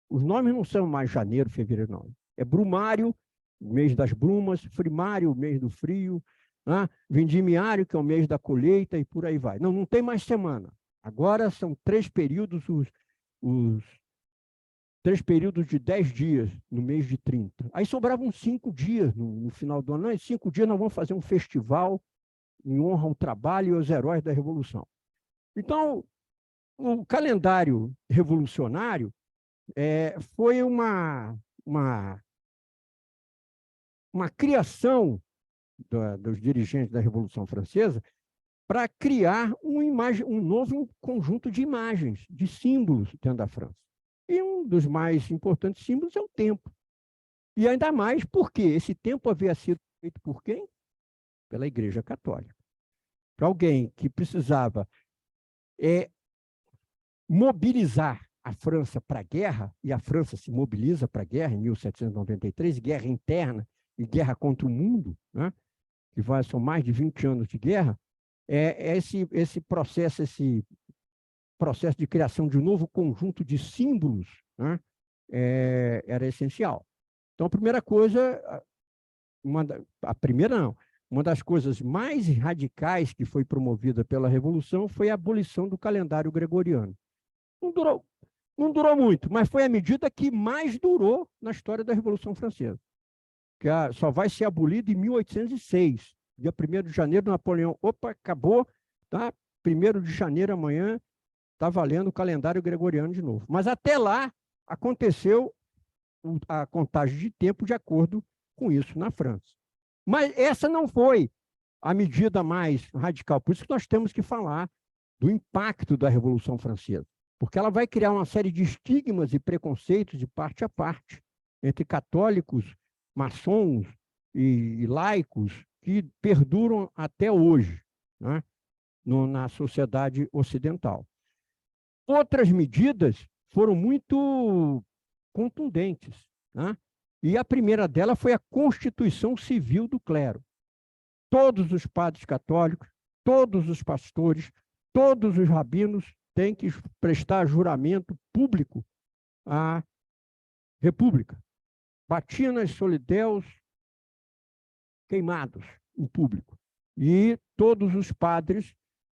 os nomes não são mais janeiro, fevereiro, não. É Brumário, mês das brumas, Frimário, mês do frio, né? Vendimiário, que é o mês da colheita, e por aí vai. Não, não tem mais semana. Agora são 3 períodos, os 3 períodos de 10 dias no mês de 30. Aí sobravam 5 dias no final do ano. Não, em 5 dias nós vamos fazer um festival em honra ao trabalho e aos heróis da Revolução. Então, o calendário revolucionário foi uma criação dos dirigentes da Revolução Francesa para criar um novo conjunto de imagens, de símbolos dentro da França. E um dos mais importantes símbolos é o tempo. E ainda mais porque esse tempo havia sido feito por quem? Pela Igreja Católica. Para alguém que precisava mobilizar a França para a guerra, e a França se mobiliza para a guerra em 1793, guerra interna e guerra contra o mundo, né? São mais de 20 anos de guerra, esse processo de criação de um novo conjunto de símbolos, né? Era essencial. Então, a primeira coisa, uma das coisas mais radicais que foi promovida pela Revolução foi a abolição do calendário gregoriano. Não durou muito, mas foi a medida que mais durou na história da Revolução Francesa, que só vai ser abolida em 1806. Dia 1º de janeiro, Napoleão, acabou, tá? 1º de janeiro, amanhã, está valendo o calendário gregoriano de novo. Mas até lá, aconteceu a contagem de tempo de acordo com isso na França. Mas essa não foi a medida mais radical. Por isso que nós temos que falar do impacto da Revolução Francesa, porque ela vai criar uma série de estigmas e preconceitos de parte a parte entre católicos, maçons e laicos que perduram até hoje, né, na sociedade ocidental. Outras medidas foram muito contundentes, né? E a primeira delas foi a Constituição Civil do Clero. Todos os padres católicos, todos os pastores, todos os rabinos têm que prestar juramento público à República. Batinas, solidéus, queimados em público. E todos os padres,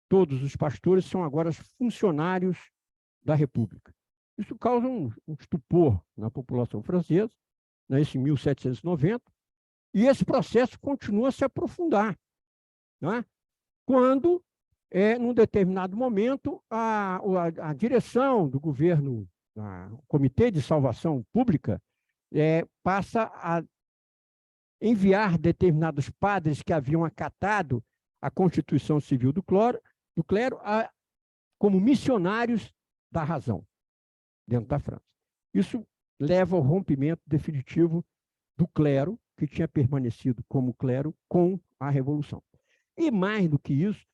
todos os pastores são agora funcionários da República. Isso causa um estupor na população francesa, né, em 1790, e esse processo continua a se aprofundar, né? Quando, num determinado momento, a direção do governo, o Comitê de Salvação Pública, passa a enviar determinados padres que haviam acatado a Constituição Civil do clero como missionários da razão dentro da França. Isso leva ao rompimento definitivo do clero, que tinha permanecido como clero, com a Revolução. E mais do que isso,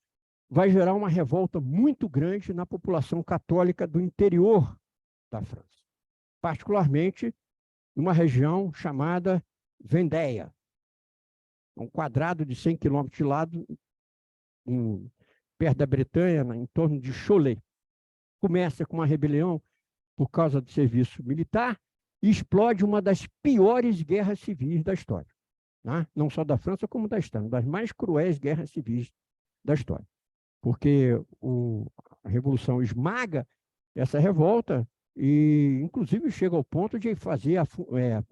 vai gerar uma revolta muito grande na população católica do interior da França, particularmente numa região chamada Vendéia, um quadrado de 100 quilômetros de lado, perto da Bretanha, em torno de Cholet. Começa com uma rebelião por causa do serviço militar e explode uma das piores guerras civis da história, né? Não só da França, como da história, uma das mais cruéis guerras civis da história. Porque a Revolução esmaga essa revolta e, inclusive, chega ao ponto de fazer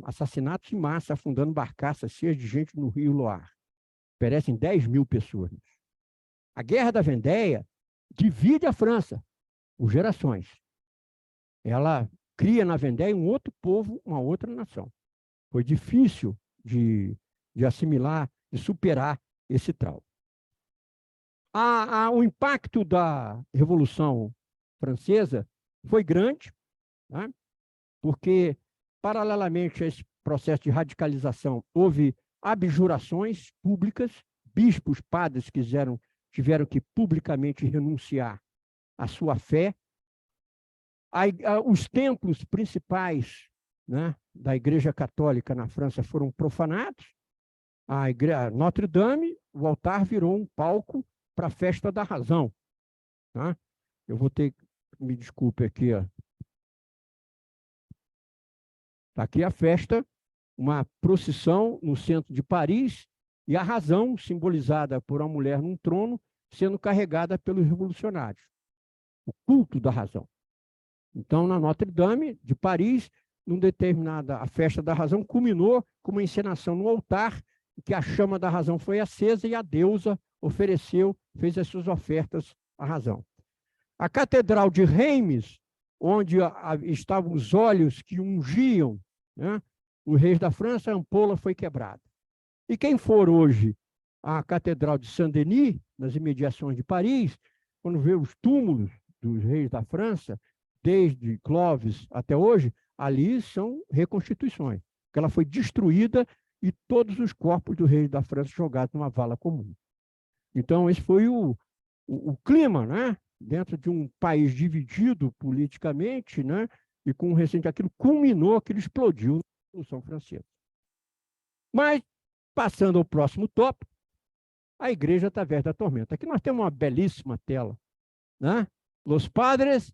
assassinatos em massa, afundando barcaças cheias de gente no rio Loire. Perecem 10.000 pessoas. A Guerra da Vendéia divide a França por gerações. Ela cria na Vendéia um outro povo, uma outra nação. Foi difícil de assimilar, de superar esse trauma. O impacto da Revolução Francesa foi grande, né? Porque, paralelamente a esse processo de radicalização, houve abjurações públicas, bispos, padres tiveram que publicamente renunciar à sua fé. Os templos principais, né, da Igreja Católica na França foram profanados. A Notre Dame, o altar virou um palco para a festa da razão, tá? Eu vou ter, me desculpe aqui, ó. Está aqui a festa, uma procissão no centro de Paris, e a razão, simbolizada por uma mulher num trono, sendo carregada pelos revolucionários. O culto da razão. Então, na Notre Dame de Paris, a festa da razão culminou com uma encenação no altar, em que a chama da razão foi acesa e a deusa fez as suas ofertas à razão. A Catedral de Reims, onde estavam os olhos que ungiam, né, os reis da França, a ampola foi quebrada. E quem for hoje à Catedral de Saint-Denis, nas imediações de Paris, quando vê os túmulos dos reis da França, desde Clovis até hoje, ali são reconstituições, porque ela foi destruída e todos os corpos dos reis da França jogados numa vala comum. Então, esse foi o clima, né, dentro de um país dividido politicamente, né? E com recente aquilo culminou, aquilo explodiu na Revolução Francesa. Mas, passando ao próximo tópico, a igreja através da tormenta. Aqui nós temos uma belíssima tela, né? Los padres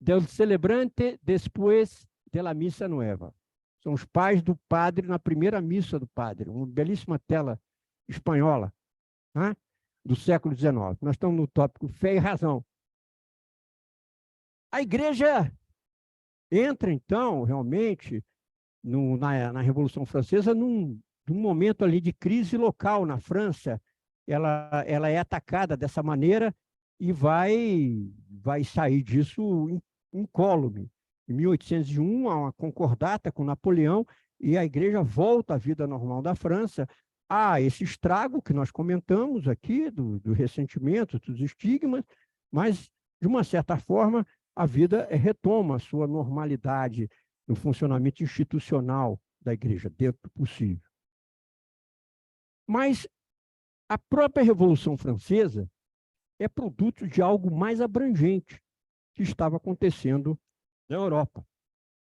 del celebrante después de la missa nueva. São os pais do padre na primeira missa do padre. Uma belíssima tela espanhola, né? Do século XIX. Nós estamos no tópico fé e razão. A igreja entra, então, realmente, na Revolução Francesa, num momento ali de crise local na França. Ela é atacada dessa maneira e vai sair disso incólume. Em 1801, há uma concordata com Napoleão e a igreja volta à vida normal da França. Há esse estrago que nós comentamos aqui, do ressentimento, dos estigmas, mas, de uma certa forma, a vida retoma a sua normalidade no funcionamento institucional da igreja, dentro do possível. Mas a própria Revolução Francesa é produto de algo mais abrangente que estava acontecendo na Europa,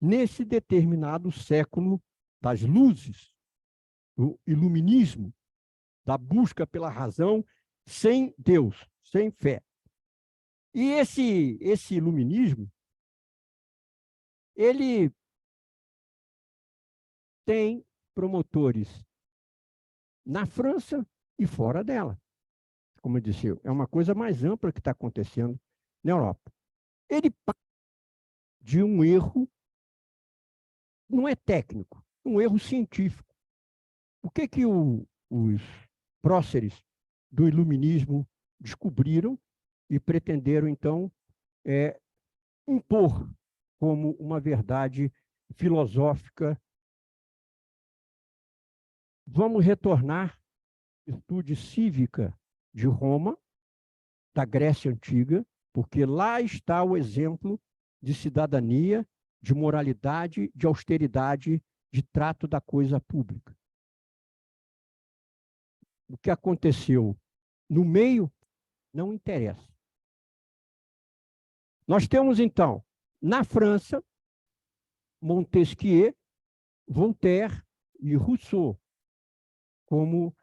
nesse determinado século das luzes, do iluminismo, da busca pela razão sem Deus, sem fé. E esse iluminismo, ele tem promotores na França e fora dela. Como eu disse, é uma coisa mais ampla que está acontecendo na Europa. Ele parte de um erro, não é técnico, um erro científico. O que os próceres do iluminismo descobriram e pretenderam, então, impor como uma verdade filosófica? Vamos retornar à virtude cívica de Roma, da Grécia Antiga, porque lá está o exemplo de cidadania, de moralidade, de austeridade, de trato da coisa pública. O que aconteceu no meio não interessa. Nós temos, então, na França, Montesquieu, Voltaire e Rousseau como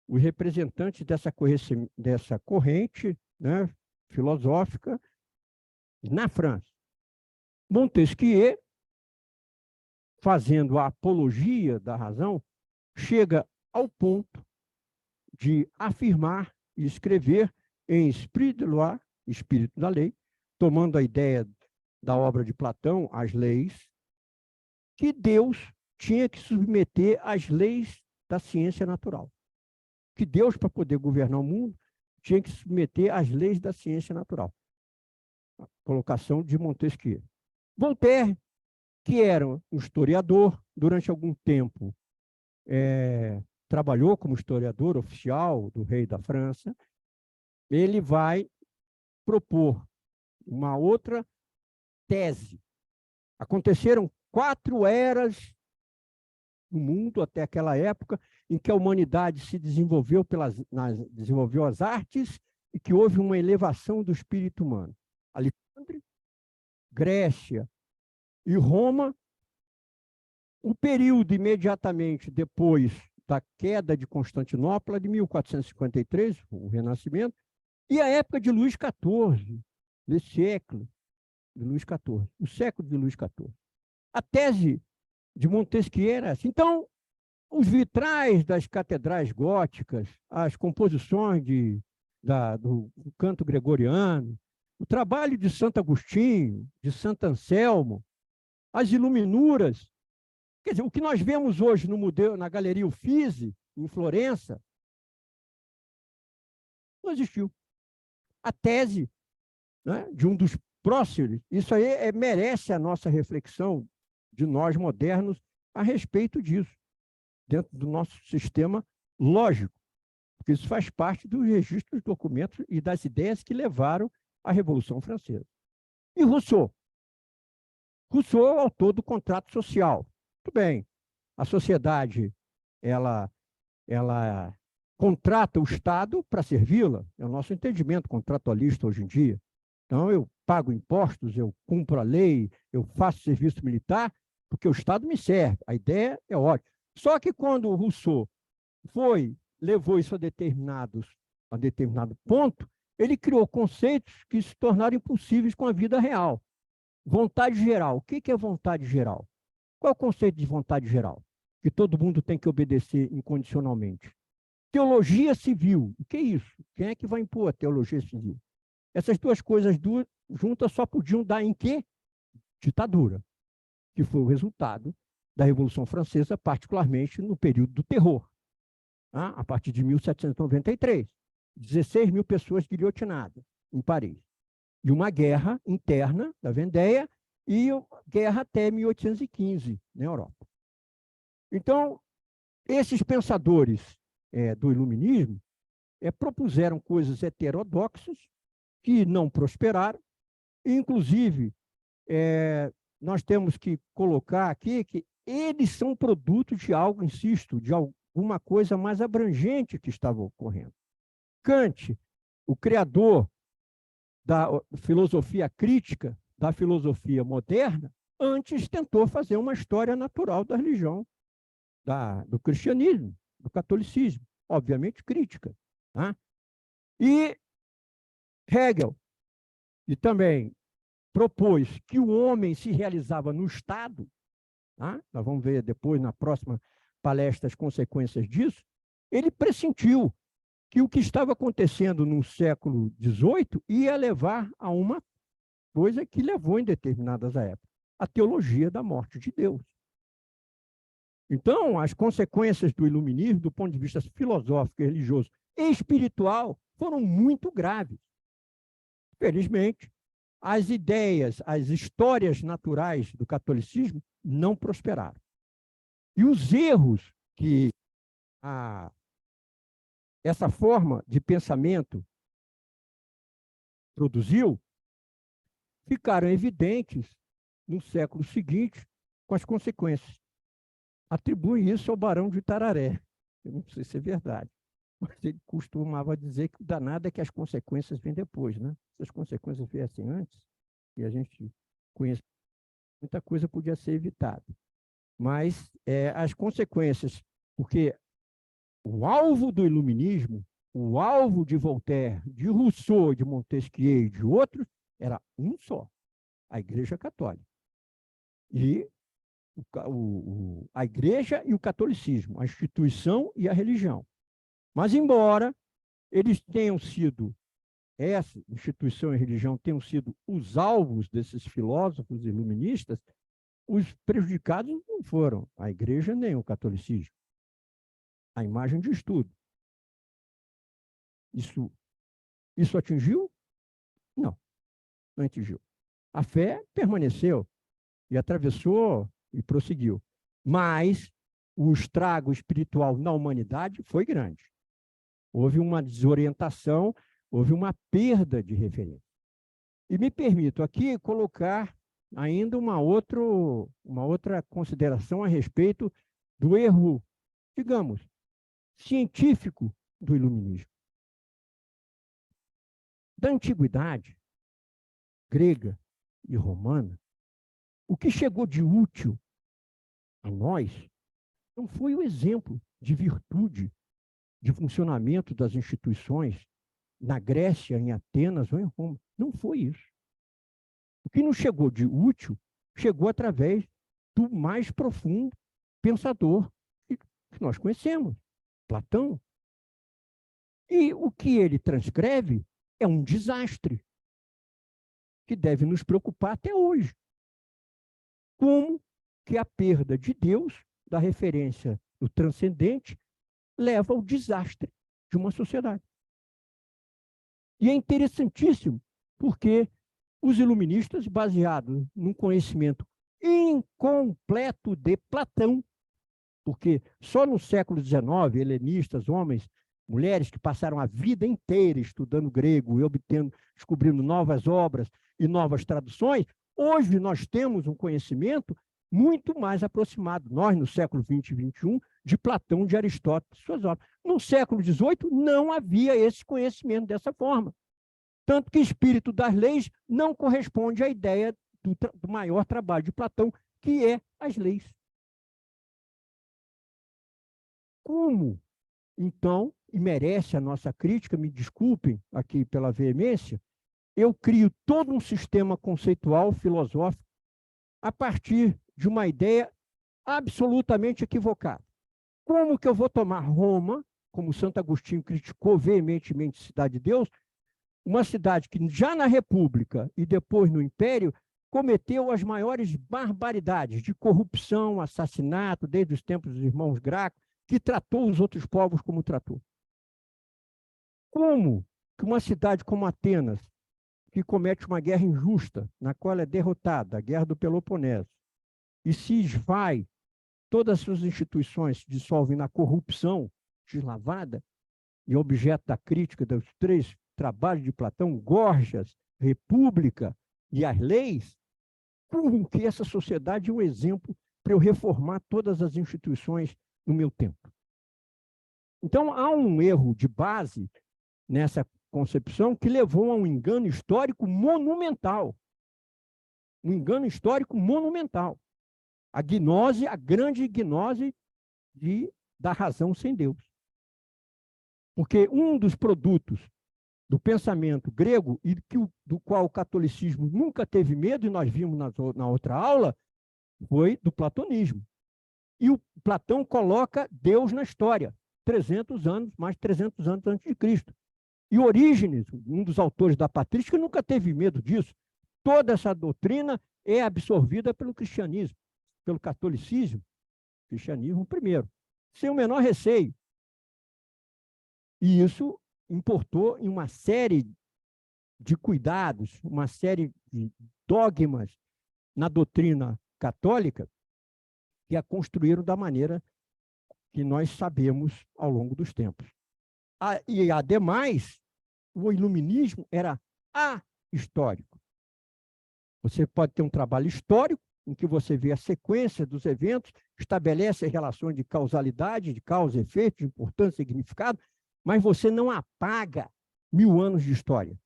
os representantes dessa corrente, né, filosófica na França. Montesquieu, fazendo a apologia da razão, chega ao ponto de afirmar e escrever em Esprit de loi, Espírito da Lei, tomando a ideia da obra de Platão, as leis, que Deus tinha que submeter às leis da ciência natural. Que Deus, para poder governar o mundo, tinha que submeter às leis da ciência natural. A colocação de Montesquieu. Voltaire, que era um historiador, durante algum tempo trabalhou como historiador oficial do rei da França, ele vai propor uma outra tese. Aconteceram 4 eras no mundo até aquela época, em que a humanidade se desenvolveu, desenvolveu as artes e que houve uma elevação do espírito humano. Alexandre, Grécia e Roma, o período imediatamente depois da queda de Constantinopla, de 1453, o Renascimento, e a época de Luís XIV, desse século de Luís XIV, o século de Luís XIV. A tese de Montesquieu era essa. Então, os vitrais das catedrais góticas, as composições do canto gregoriano, o trabalho de Santo Agostinho, de Santo Anselmo, as iluminuras. Quer dizer, o que nós vemos hoje no museu, na Galeria Uffizi, em Florença, não existiu. A tese, né, de um dos próceres, isso aí merece a nossa reflexão de nós modernos a respeito disso, dentro do nosso sistema lógico, porque isso faz parte dos registros, dos documentos e das ideias que levaram à Revolução Francesa. E Rousseau? Rousseau é o autor do contrato social. Muito bem, a sociedade ela contrata o Estado para servi-la, é o nosso entendimento contratualista hoje em dia. Então, eu pago impostos, eu cumpro a lei, eu faço serviço militar, porque o Estado me serve. A ideia é ótima. Só que quando o Rousseau levou isso a determinado ponto, ele criou conceitos que se tornaram impossíveis com a vida real. Vontade geral. O que é vontade geral? Qual é o conceito de vontade geral? Que todo mundo tem que obedecer incondicionalmente. Teologia civil. O que é isso? Quem é que vai impor a teologia civil? Essas duas coisas juntas só podiam dar em quê? Ditadura, que foi o resultado da Revolução Francesa, particularmente no período do terror, a partir de 1793. 16 mil pessoas guilhotinadas em Paris. E uma guerra interna da Vendéia e guerra até 1815 na Europa. Então, esses pensadores do iluminismo propuseram coisas heterodoxas que não prosperaram, e, inclusive, nós temos que colocar aqui que eles são produto de algo, insisto, de alguma coisa mais abrangente que estava ocorrendo. Kant, o criador da filosofia crítica, da filosofia moderna, antes tentou fazer uma história natural da religião, do cristianismo, do catolicismo, obviamente crítica. Tá? E Hegel, e também propôs que o homem se realizava no Estado, tá? Nós vamos ver depois, na próxima palestra, as consequências disso. Ele pressentiu que o que estava acontecendo no século XVIII ia levar a uma coisa que levou em determinadas épocas, a teologia da morte de Deus. Então, as consequências do iluminismo, do ponto de vista filosófico, religioso e espiritual, foram muito graves. Felizmente, as ideias, as histórias naturais do catolicismo não prosperaram. E os erros que essa forma de pensamento produziu ficaram evidentes no século seguinte com as consequências. Atribui isso ao Barão de Itararé. Eu não sei se é verdade, mas ele costumava dizer que o danado é que as consequências vêm depois, né? Se as consequências viessem antes, e a gente conhece, muita coisa podia ser evitada. Mas as consequências, porque o alvo do iluminismo, o alvo de Voltaire, de Rousseau, de Montesquieu e de outros, era um só, a Igreja Católica. E a Igreja e o catolicismo, a instituição e a religião. Mas, embora eles tenham sido, essa instituição e religião tenham sido os alvos desses filósofos iluministas, os prejudicados não foram a Igreja nem o catolicismo. A imagem de estudo. Isso atingiu? Não, não atingiu. A fé permaneceu e atravessou e prosseguiu. Mas o estrago espiritual na humanidade foi grande. Houve uma desorientação, houve uma perda de referência. E me permito aqui colocar ainda uma outra consideração a respeito do erro, digamos, científico do iluminismo. Da antiguidade grega e romana, o que chegou de útil a nós não foi o exemplo de virtude, de funcionamento das instituições na Grécia, em Atenas ou em Roma. Não foi isso. O que nos chegou de útil chegou através do mais profundo pensador que nós conhecemos, Platão. E o que ele transcreve é um desastre que deve nos preocupar até hoje. Como que a perda de Deus, da referência do transcendente, leva ao desastre de uma sociedade. E é interessantíssimo, porque os iluministas, baseados num conhecimento incompleto de Platão, porque só no século XIX, helenistas, homens, mulheres que passaram a vida inteira estudando grego e descobrindo novas obras e novas traduções, hoje nós temos um conhecimento muito mais aproximado, nós no século XX e XXI, de Platão, de Aristóteles, suas obras. No século XVIII, não havia esse conhecimento dessa forma. Tanto que o espírito das leis não corresponde à ideia do maior trabalho de Platão, que é as leis. Como, então, e merece a nossa crítica, me desculpem aqui pela veemência, eu crio todo um sistema conceitual, filosófico, a partir de uma ideia absolutamente equivocada. Como que eu vou tomar Roma, como Santo Agostinho criticou veementemente Cidade de Deus, uma cidade que já na República e depois no Império cometeu as maiores barbaridades de corrupção, assassinato, desde os tempos dos irmãos Graco, que tratou os outros povos como tratou. Como que uma cidade como Atenas, que comete uma guerra injusta, na qual é derrotada, a Guerra do Peloponeso, e se esvai, todas as suas instituições se dissolvem na corrupção deslavada, e objeto da crítica dos 3 trabalhos de Platão, Górgias, República e as leis, como que essa sociedade é um exemplo para eu reformar todas as instituições no meu tempo. Então, há um erro de base nessa concepção que levou a um engano histórico monumental. Um engano histórico monumental. A gnose, a grande gnose da razão sem Deus. Porque um dos produtos do pensamento grego, e do qual o catolicismo nunca teve medo, e nós vimos na outra aula, foi do platonismo. E o Platão coloca Deus na história, 300 anos, mais 300 anos antes de Cristo. E Orígenes, um dos autores da Patrística, nunca teve medo disso. Toda essa doutrina é absorvida pelo cristianismo, pelo catolicismo, cristianismo primeiro, sem o menor receio. E isso importou em uma série de cuidados, uma série de dogmas na doutrina católica que a construíram da maneira que nós sabemos ao longo dos tempos. E, ademais, o iluminismo era ahistórico. Você pode ter um trabalho histórico, em que você vê a sequência dos eventos, estabelece as relações de causalidade, de causa e efeito, de importância e significado, mas você não apaga 1000 anos de história.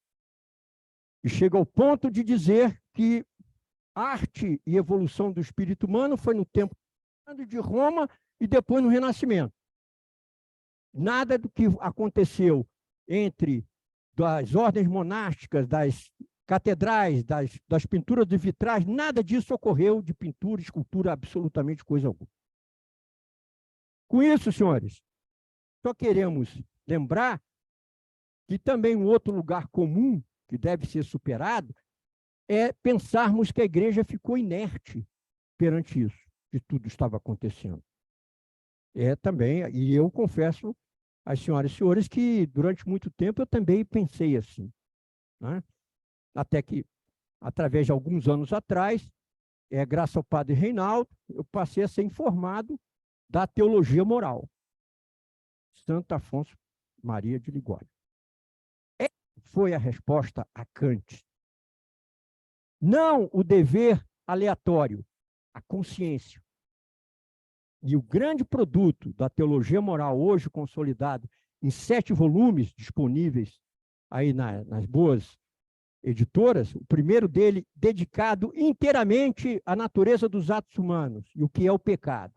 E chega ao ponto de dizer que arte e evolução do espírito humano foi no tempo de Roma e depois no Renascimento. Nada do que aconteceu entre das ordens monásticas, das catedrais, das pinturas de vitrais, nada disso ocorreu de pintura, escultura, absolutamente coisa alguma. Com isso, senhores, só queremos lembrar que também um outro lugar comum que deve ser superado é pensarmos que a igreja ficou inerte perante isso, que tudo estava acontecendo. Também, e eu confesso às senhoras e senhores que durante muito tempo eu também pensei assim, né? Até que, através de alguns anos atrás, graças ao padre Reinaldo, eu passei a ser informado da teologia moral. Santo Afonso Maria de Ligório. Foi a resposta a Kant. Não o dever aleatório, a consciência. E o grande produto da teologia moral, hoje consolidado em 7 volumes disponíveis aí nas boas editoras, o primeiro dele dedicado inteiramente à natureza dos atos humanos e o que é o pecado.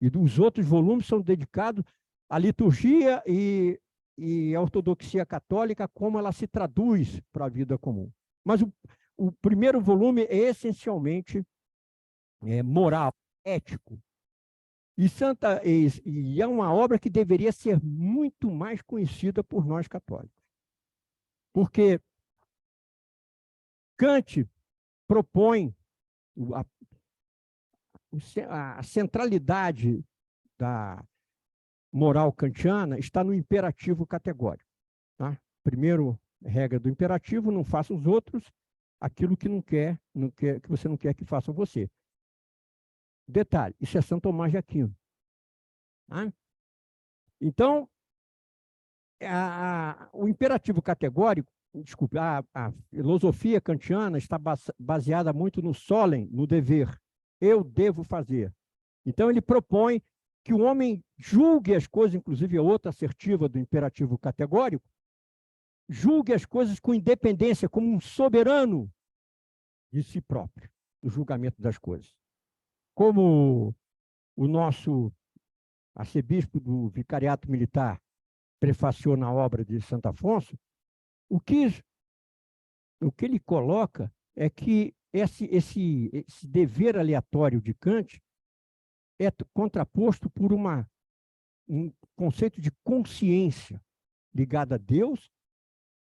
E os outros volumes são dedicados à liturgia e a ortodoxia católica, como ela se traduz para a vida comum. Mas o primeiro volume é essencialmente moral, ético. E é uma obra que deveria ser muito mais conhecida por nós católicos. Porque Kant propõe a centralidade da moral kantiana está no imperativo categórico. Tá? Primeiro, regra do imperativo, não faça os outros aquilo que que você não quer que façam você. Detalhe, isso é São Tomás de Aquino. Tá? Então, o imperativo categórico, desculpe, a filosofia kantiana está baseada muito no solem, no dever. eu devo fazer. Então, ele propõe que o homem julgue as coisas, inclusive a outra assertiva do imperativo categórico, julgue as coisas com independência, como um soberano de si próprio, no julgamento das coisas. Como o nosso arcebispo do Vicariato Militar prefaciou na obra de Santo Afonso, o que ele coloca é que esse dever aleatório de Kant é contraposto por um conceito de consciência ligada a Deus,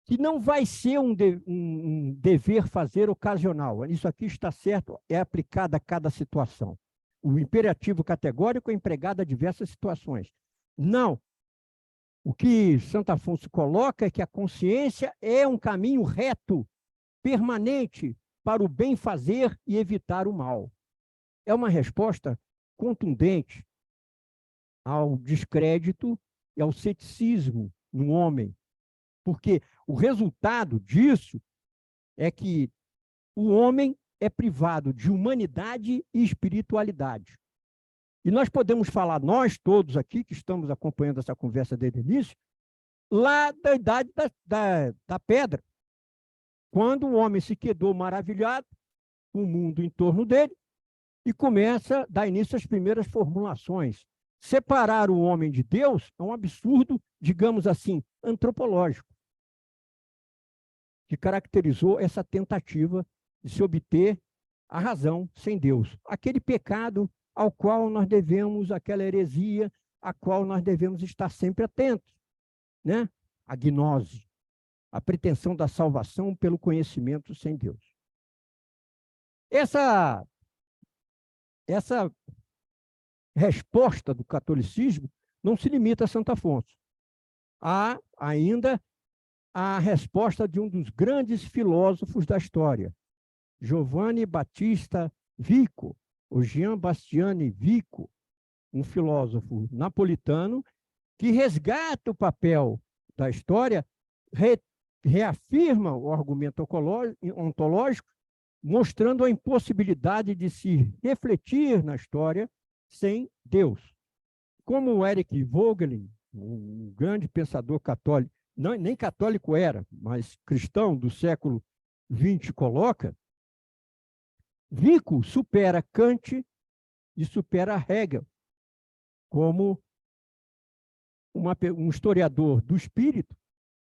que não vai ser um dever fazer ocasional. Isso aqui está certo, é aplicado a cada situação. O imperativo categórico é empregado a diversas situações. Não. O que Santo Afonso coloca é que a consciência é um caminho reto, permanente, para o bem fazer e evitar o mal. É uma resposta contundente ao descrédito e ao ceticismo no homem, porque o resultado disso é que o homem é privado de humanidade e espiritualidade. E nós podemos falar, nós todos aqui que estamos acompanhando essa conversa desde o início, lá da idade da pedra, quando o homem se quedou maravilhado com o mundo em torno dele e começa a dar início às primeiras formulações. Separar o homem de Deus é um absurdo, digamos assim, antropológico, que caracterizou essa tentativa de se obter a razão sem Deus. Aquele pecado ao qual nós devemos, aquela heresia a qual nós devemos estar sempre atentos, né? A gnose, a pretensão da salvação pelo conhecimento sem Deus. Essa resposta do catolicismo não se limita a Santo Afonso. Há ainda a resposta de um dos grandes filósofos da história, Giovanni Battista Vico, ou Jean Bastiani Vico, um filósofo napolitano que resgata o papel da história, reafirma o argumento ontológico, mostrando a impossibilidade de se refletir na história sem Deus. Como o Eric Voegelin, um grande pensador católico, nem católico era, mas cristão do século XX coloca, Vico supera Kant e supera Hegel como um historiador do espírito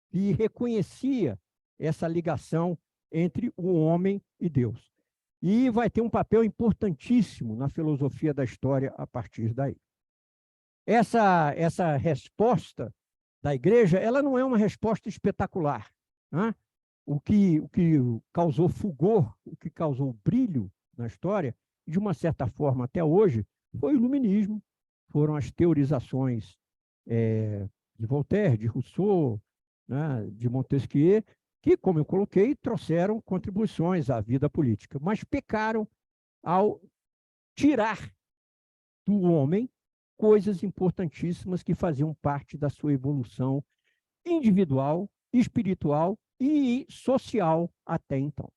que reconhecia essa ligação entre o homem e Deus. E vai ter um papel importantíssimo na filosofia da história a partir daí. Essa resposta da igreja, ela não é uma resposta espetacular, né? O que causou fulgor, o que causou brilho na história, de uma certa forma até hoje, foi o iluminismo, foram as teorizações de Voltaire, de Rousseau, né, de Montesquieu, que, como eu coloquei, trouxeram contribuições à vida política, mas pecaram ao tirar do homem coisas importantíssimas que faziam parte da sua evolução individual, espiritual e social até então.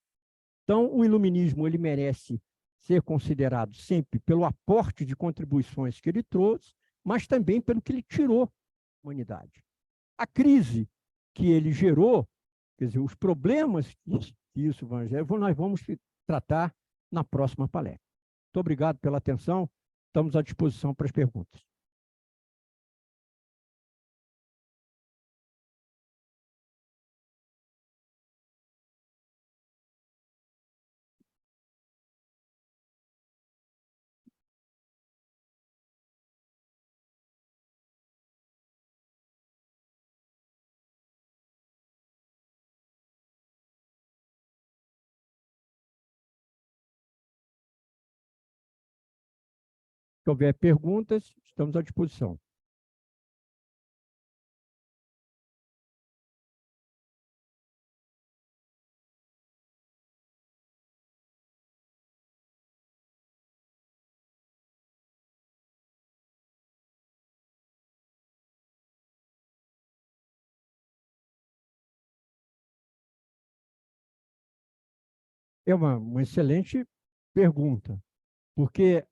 Então, o iluminismo ele merece ser considerado sempre pelo aporte de contribuições que ele trouxe, mas também pelo que ele tirou da humanidade. A crise que ele gerou, quer dizer, os problemas que isso, Evangelho, nós vamos tratar na próxima palestra. Muito obrigado pela atenção, estamos à disposição para as perguntas. Se houver perguntas, estamos à disposição. É uma excelente pergunta. Porque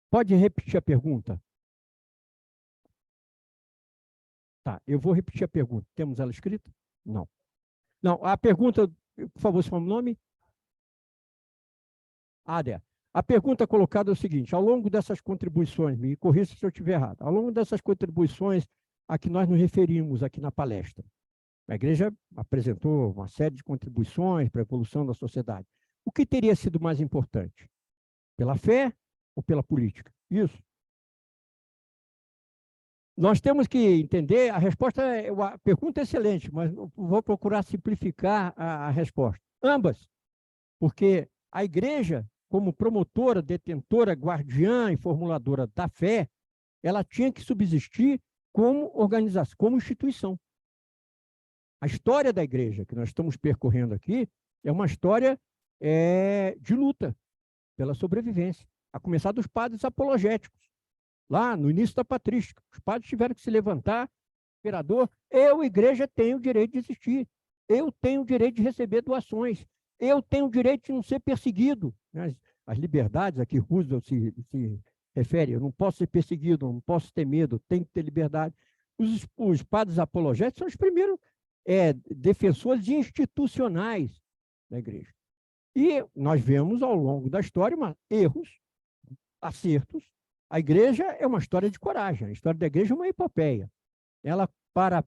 pode repetir a pergunta? Tá, eu vou repetir a pergunta. Temos ela escrita? Não. Não, a pergunta, por favor, seu nome? Área. A pergunta colocada é o seguinte: ao longo dessas contribuições, me corrija se eu estiver errado, ao longo dessas contribuições a que nós nos referimos aqui na palestra, a igreja apresentou uma série de contribuições para a evolução da sociedade. O que teria sido mais importante? Pela fé ou pela política? Isso. Nós temos que entender, a pergunta é excelente, mas vou procurar simplificar a resposta. Ambas, porque a igreja, como promotora, detentora, guardiã e formuladora da fé, ela tinha que subsistir como organização, como instituição. A história da igreja que nós estamos percorrendo aqui é uma história de luta pela sobrevivência, a começar dos padres apologéticos. Lá no início da patrística, os padres tiveram que se levantar, imperador, eu, igreja, tenho o direito de existir, eu tenho o direito de receber doações, eu tenho o direito de não ser perseguido. As liberdades a que Roosevelt se refere, eu não posso ser perseguido, não posso ter medo, tenho que ter liberdade. Os padres apologéticos são os primeiros defensores institucionais da igreja. E nós vemos ao longo da história erros, acertos. A igreja é uma história de coragem, a história da igreja é uma epopeia. Ela, para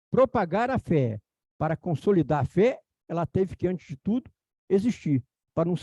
propagar a fé, para consolidar a fé, ela teve que, antes de tudo, existir. Para um